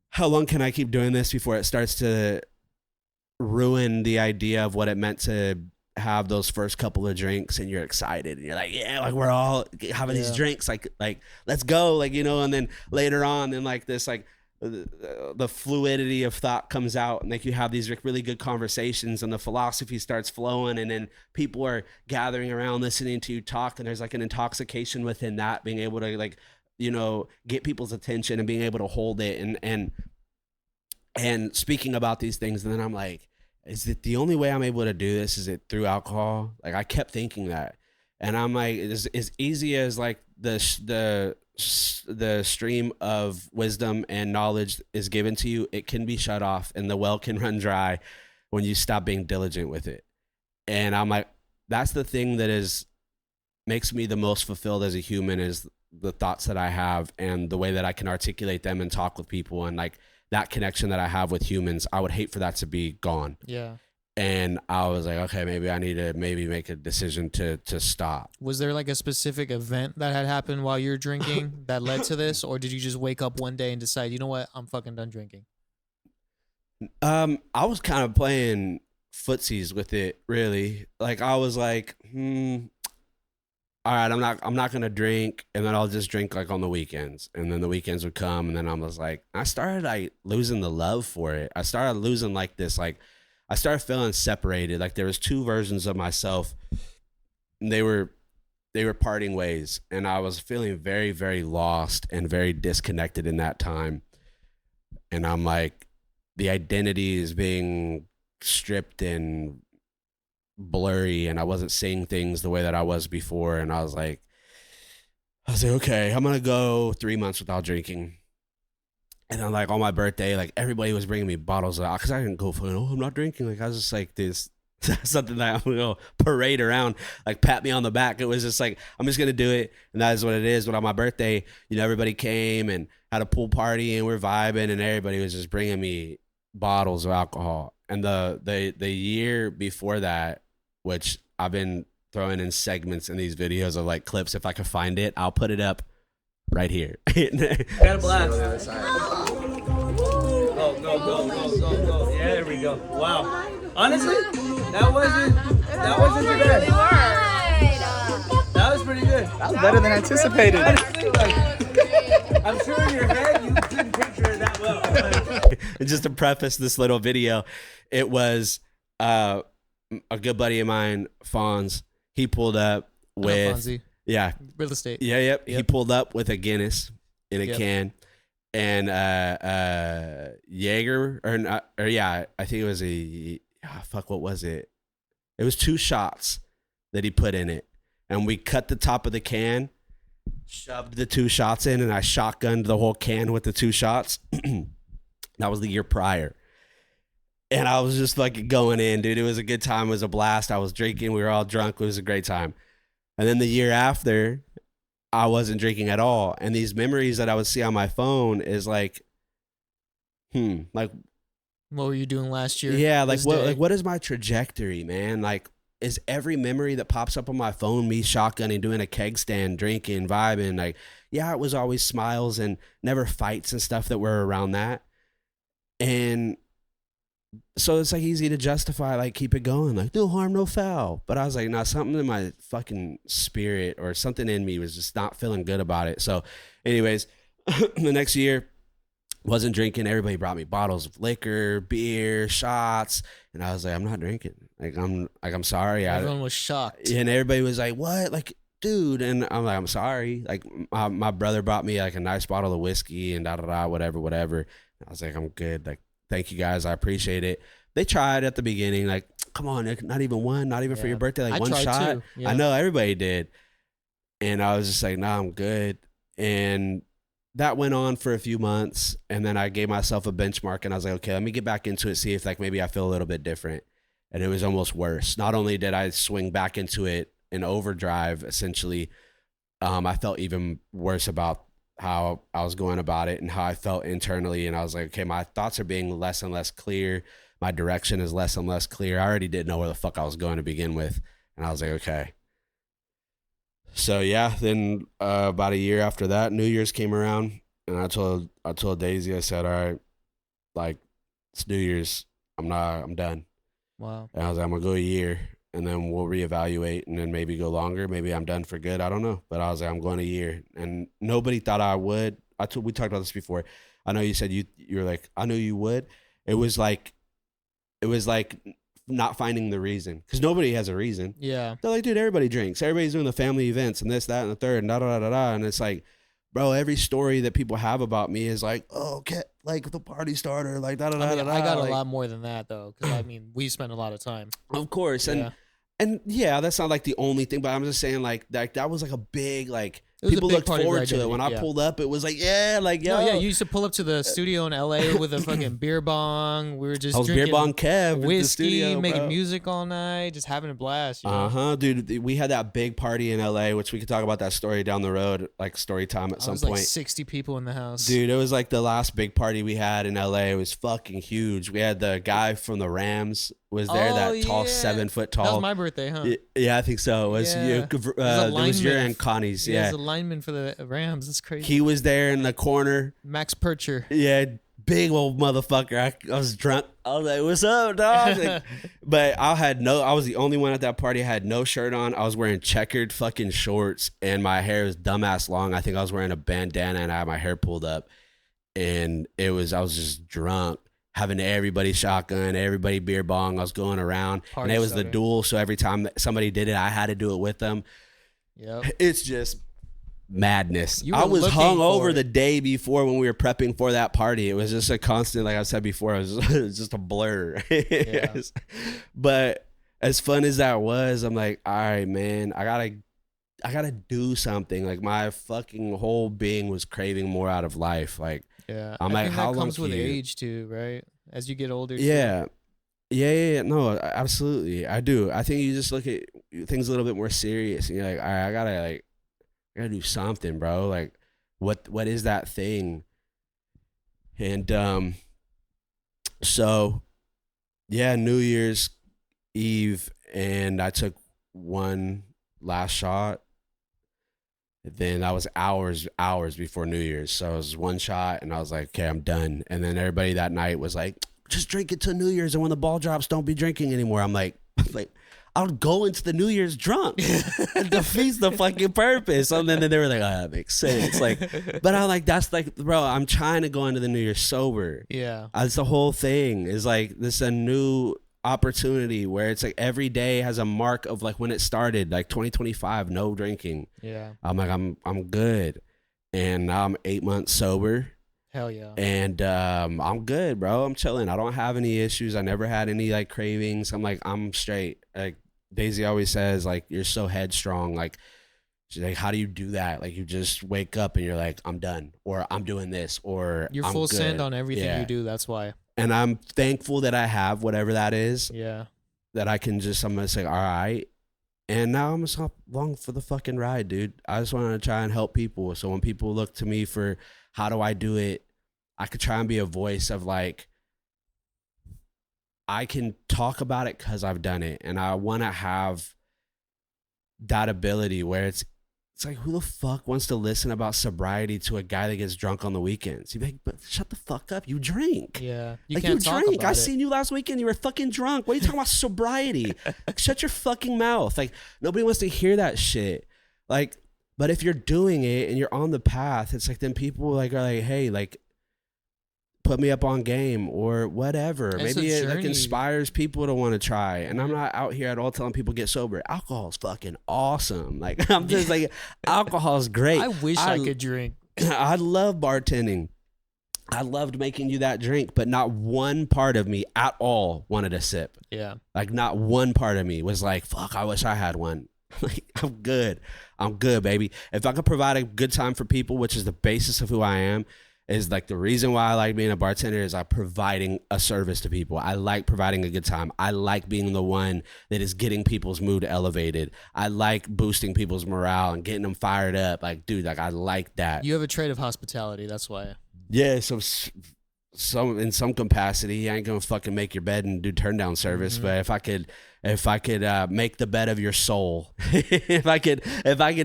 how long can I keep doing this before it starts to ruin the idea of what it meant to have those first couple of drinks, and you're excited and you're like, yeah, like we're all having these drinks, like let's go, like, and then later on, then like this, like the fluidity of thought comes out, and like you have these really good conversations, and the philosophy starts flowing, and then people are gathering around listening to you talk, and there's like an intoxication within that, being able to like get people's attention and being able to hold it and speaking about these things. And then I'm like, is it the only way I'm able to do this? Is it through alcohol? Like, I kept thinking that, and I'm like, as easy as like the stream of wisdom and knowledge is given to you, it can be shut off, and the well can run dry when you stop being diligent with it. And I'm like, that's the thing that is makes me the most fulfilled as a human is the thoughts that I have and the way that I can articulate them and talk with people, and like that connection that I have with humans. I would hate for that to be gone. Yeah. And I was like, okay, maybe I need to make a decision to stop. Was there like a specific event that had happened while you're drinking that led to this, or did you just wake up one day and decide, you know what, I'm fucking done drinking? I was kind of playing footsies with it, really. Like I was like, all right, I'm not gonna drink, and then I'll just drink like on the weekends, and then the weekends would come, and then I was like, I started like losing the love for it. I started losing like this, like I started feeling separated. Like there was two versions of myself, and they were parting ways, and I was feeling very, very lost and very disconnected in that time. And I'm like, the identity is being stripped and blurry, and I wasn't seeing things the way that I was before. And I was like, okay, I'm gonna go 3 months without drinking. And then like on my birthday, like everybody was bringing me bottles of, because I didn't go for, I'm not drinking. Like I was just like this something that I'm gonna parade around, like pat me on the back. It was just like, I'm just gonna do it, and that is what it is. But on my birthday, everybody came and had a pool party, and we're vibing, and everybody was just bringing me bottles of alcohol. And the year before that, which I've been throwing in segments in these videos of like clips, if I can find it, I'll put it up right here. Got a blast. Go. Yeah, there we go. Wow. Honestly, that wasn't too bad. That was pretty good. That was better than anticipated. Honestly, like, I'm sure in your head you didn't picture it that well. And just to preface this little video, it was a good buddy of mine, Fonz. He pulled up with Fonzie. Yeah. Real estate. Yeah, yep. He pulled up with a Guinness in a can, and Jaeger I think it was what was it? It was 2 shots that he put in it, and we cut the top of the can, shoved the 2 shots in, and I shotgunned the whole can with the 2 shots. That was the year prior. And I was just like going in, dude. It was a good time. It was a blast. I was drinking. We were all drunk. It was a great time. And then the year after, I wasn't drinking at all. And these memories that I would see on my phone is like, like, what were you doing last year? yeah, like what is my trajectory, man? Like, is every memory that pops up on my phone me shotgunning, doing a keg stand, drinking, vibing? Like, yeah, it was always smiles and never fights and stuff that were around that. And so it's like easy to justify, like keep it going, like no harm, no foul. But I was like, nah, something in my fucking spirit or something in me was just not feeling good about it. So anyways, the next year, wasn't drinking. Everybody brought me bottles of liquor, beer, shots, and I was like, I'm not drinking. I'm sorry. Everyone was shocked. And everybody was like, what? Like, dude. And I'm like, I'm sorry. Like my brother brought me like a nice bottle of whiskey and whatever. I was like, I'm good. Like, thank you guys. I appreciate it. They tried at the beginning, like, come on, Nick, not even one, not even for your birthday, like one shot. I know everybody did. And I was just like, nah, I'm good. And that went on for a few months. And then I gave myself a benchmark, and I was like, okay, let me get back into it, see if like maybe I feel a little bit different. And it was almost worse. Not only did I swing back into it in overdrive, essentially, I felt even worse about how I was going about it and how I felt internally. And I was like, okay, my thoughts are being less and less clear. My direction is less and less clear. I already didn't know where the fuck I was going to begin with. And I was like, okay. So yeah, then about a year after that, New Year's came around, and I told Daisy, I said, all right, like, it's New Year's. I'm done. Wow. And I was like, I'm gonna go a year, and then we'll reevaluate, and then maybe go longer. Maybe I'm done for good. I don't know. But I was like, I'm going a year. And nobody thought I would. We talked about this before. I know you said you're like, I knew you would. It was like not finding the reason, because nobody has a reason. Yeah. They're like, dude, everybody drinks. Everybody's doing the family events and this, that, and the third, and da-da-da-da-da. And it's like, bro, every story that people have about me is like, oh, okay, like the party starter, like da-da-da-da-da. I got like, a lot more than that, though, because, I mean, we spent a lot of time. Of course. And yeah, that's not like the only thing, but I'm just saying like that was like a big, like, It was a People big looked part of your forward to it. identity, When I yeah. pulled up, it was like, yeah, like, yo. No, yeah, you used to pull up to the studio in LA with a fucking beer bong. We were just I was beer drinking bong Kev in the whiskey, studio, making bro. music all night, just having a blast. You know? Dude, we had that big party in LA, which we could talk about that story down the road, like story time at some was point. like 60 people in the house. Dude, it was like the last big party we had in LA. It was fucking huge. We had the guy from the Rams was there, that tall, 7 foot tall. That was my birthday, huh? Yeah, I think so. It was you. It was your and Connie's. He Yeah, was a lineman for the Rams. That's crazy. he was there in the corner. Max Percher. Yeah, big old motherfucker. I was drunk. I was like, "What's up, dog?" Like, but I was the only one at that party. I had no shirt on. I was wearing checkered fucking shorts, and my hair was dumbass long. I think I was wearing a bandana, and I had my hair pulled up, and I was just drunk. Having everybody shotgun, everybody beer bong. I was going around, Party and it was starter. the duel. So every time that somebody did it, I had to do it with them. Yep. It's just madness. You were I was looking hung for over it. the day before when we were prepping for that party. It was just a constant, like I said before, it was just a blur. Yeah. But as fun as that was, I'm like, all right, man, I gotta do something. Like my fucking whole being was craving more out of life. Like, Yeah. I'm I like, think how that long comes with can you- age too, right? As you get older. too. Yeah. Yeah. No, absolutely. I do. I think you just look at things a little bit more serious and you're like, all right, I gotta do something, bro. Like what is that thing? And so yeah, New Year's Eve, and I took one last shot. Then that was hours before New Year's. So it was one shot and I was like, okay, I'm done. And then everybody that night was like, just drink it till New Year's, and when the ball drops, don't be drinking anymore. I'm like, I'll go into the New Year's drunk. It defeats the fucking purpose. And then they were like, oh, that makes sense. Like, but I'm like, that's like, bro, I'm trying to go into the New Year sober. Yeah. That's the whole thing. Is like, this is a new opportunity where it's like every day has a mark of like when it started, like 2025, no drinking. Yeah. I'm like, I'm good. And now I'm 8 months sober. Hell yeah. And I'm good, bro. I'm chilling. I don't have any issues. I never had any like cravings. I'm like, I'm straight. Like Daisy always says, like, you're so headstrong. Like, she's like, how do you do that? Like, you just wake up and you're like, I'm done, or I'm doing this, or You're I'm full good. send on everything Yeah. you do. That's why. And I'm thankful that I have whatever that is, Yeah. that I can just, I'm going to say, all right. And now I'm just along for the fucking ride, dude. I just want to try and help people. So when people look to me for how do I do it, I could try and be a voice of like, I can talk about it because I've done it. And I want to have that ability where it's like, who the fuck wants to listen about sobriety to a guy that gets drunk on the weekends? You'd be like, but shut the fuck up. You drink. Yeah. You Like, can't talk drink. about I it. seen you last weekend. You were fucking drunk. What are you talking about sobriety? Like, shut your fucking mouth. Like, nobody wants to hear that shit. Like, but if you're doing it and you're on the path, it's like then people like are like, hey, like, put me up on game or whatever. It's Maybe a it like journey. inspires people to want to try. And I'm not out here at all telling people get sober. Alcohol is fucking awesome. Like, I'm just like, alcohol is great. I wish I could drink. I love bartending. I loved making you that drink, but not one part of me at all wanted a sip. Yeah. Like, not one part of me was like, fuck, I wish I had one. Like, I'm good. I'm good, baby. If I could provide a good time for people, which is the basis of who I am, is like the reason why I like being a bartender is I'm providing a service to people. I like providing a good time. I like being the one that is getting people's mood elevated. I like boosting people's morale and getting them fired up. Like, dude, like, I like that. You have a trait of hospitality. That's why. Yeah, so some in some capacity, I ain't gonna fucking make your bed and do turn down service. Mm-hmm. But if I could make the bed of your soul, if I could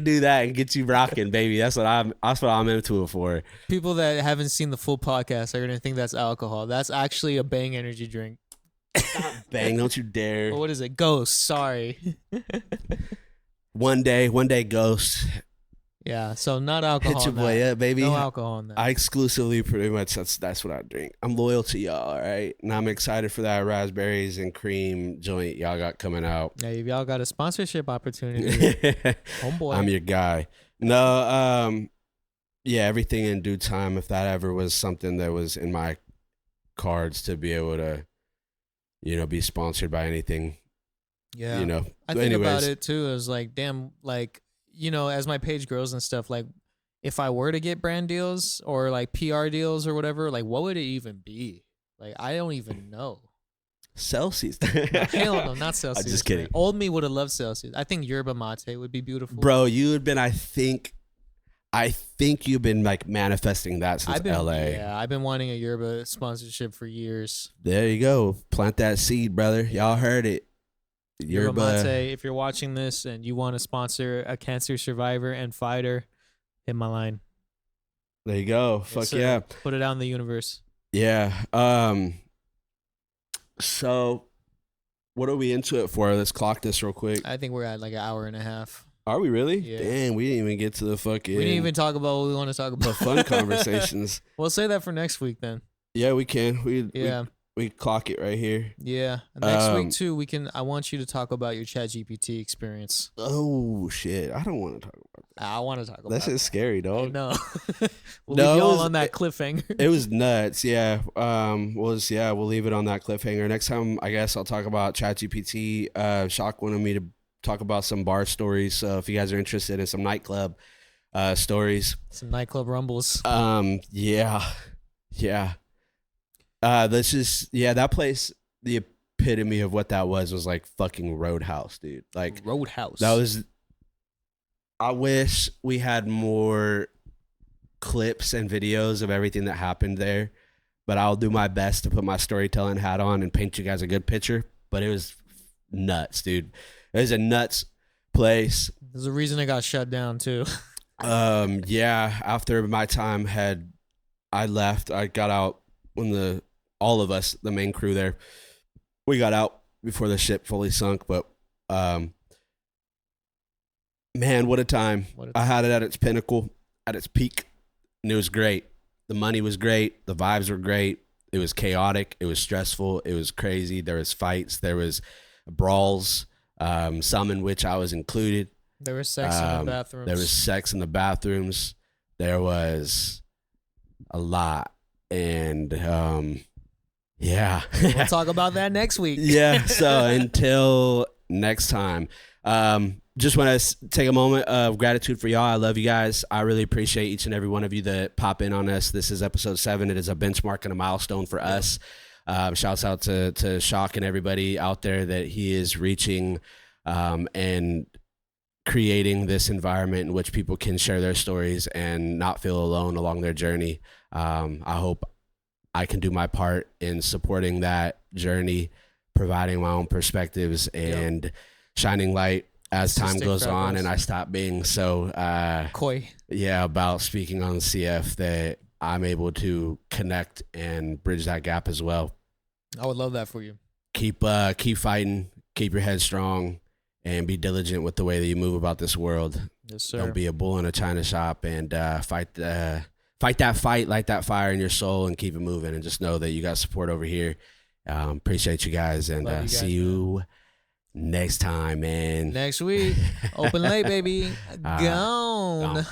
do that and get you rocking, baby, that's what I'm into it for. People that haven't seen the full podcast are gonna think that's alcohol. That's actually a Bang energy drink. Bang! Don't you Or dare. what is it? Ghost. Sorry. One day, Ghost. Yeah. So not alcohol. Hit your in boy that. up, baby. No alcohol in that. I exclusively, pretty much, that's what I drink. I'm loyal to y'all, all right? And I'm excited for that raspberries and cream joint y'all got coming out. Yeah, y'all got a sponsorship opportunity. Homeboy. I'm your guy. No, yeah, everything in due time. If that ever was something that was in my cards to be able to, be sponsored by anything, yeah. I I think about it too. It was like, damn, like you know, as my page grows and stuff, like if I were to get brand deals or like PR deals or whatever, like what would it even be? Like I don't even know. Celsius. Hell no, not Celsius. I'm just kidding. Man. Old me would have loved Celsius. I think yerba mate would be beautiful. Bro, you had been, I think you've been like manifesting that since LA. Yeah, I've been wanting a yerba sponsorship for years. There you go. Plant that seed, brother. Y'all heard it. Yerba mate, if you're watching this and you want to sponsor a cancer survivor and fighter, hit my line. There you go. Yes, Fuck sir. yeah. Put it out in the universe. Yeah. So what are we into it for? Let's clock this real quick. I think we're at like an hour and a half. Are we really? Yeah. Damn, we didn't even get to the fucking... We didn't even talk about what we want to talk about. The fun conversations. We'll say that for next week then. Yeah, we can. We clock it right here. Yeah. Next week too, I want you to talk about your ChatGPT experience. Oh shit. I don't want to talk about that. I want to talk about That shit's scary, dog. No. We'll No, leave it y'all was- on that cliffhanger. It was nuts. Yeah. We'll leave it on that cliffhanger. Next time, I guess I'll talk about ChatGPT. Shock wanted me to talk about some bar stories. So if you guys are interested in some nightclub stories. Some nightclub rumbles. Yeah. That place, the epitome of what that was like fucking Roadhouse, dude. Like Roadhouse. I wish we had more clips and videos of everything that happened there, but I'll do my best to put my storytelling hat on and paint you guys a good picture. But it was nuts, dude. It was a nuts place. There's a reason it got shut down too. Yeah, after my time I left, I got out when all of us, the main crew there, we got out before the ship fully sunk. But man, what a time. I had it at its pinnacle, at its peak, and it was great. The money was great. The vibes were great. It was chaotic. It was stressful. It was crazy. There was fights. There was brawls, some in which I was included. There was sex in the bathrooms. There was sex in the bathrooms. There was a lot. And yeah. We'll talk about that next week. Yeah. So until next time, just want to take a moment of gratitude for y'all. I love you guys. I really appreciate each and every one of you that pop in on us. This is episode 7. It is a benchmark and a milestone for us. Shouts out to Shock and everybody out there that he is reaching and creating this environment in which people can share their stories and not feel alone along their journey. I hope I can do my part in supporting that journey, providing my own perspectives and shining light as time goes on, and I stop being so coy. Yeah, about speaking on CF, that I'm able to connect and bridge that gap as well. I would love that for you. Keep fighting, keep your head strong, and be diligent with the way that you move about this world. Yes, sir. Don't be a bull in a china shop, and fight that fight, light that fire in your soul, and keep it moving. And just know that you got support over here. Appreciate you guys, and Love you guys, see you next time, man. Next week. Open late, baby. Gone.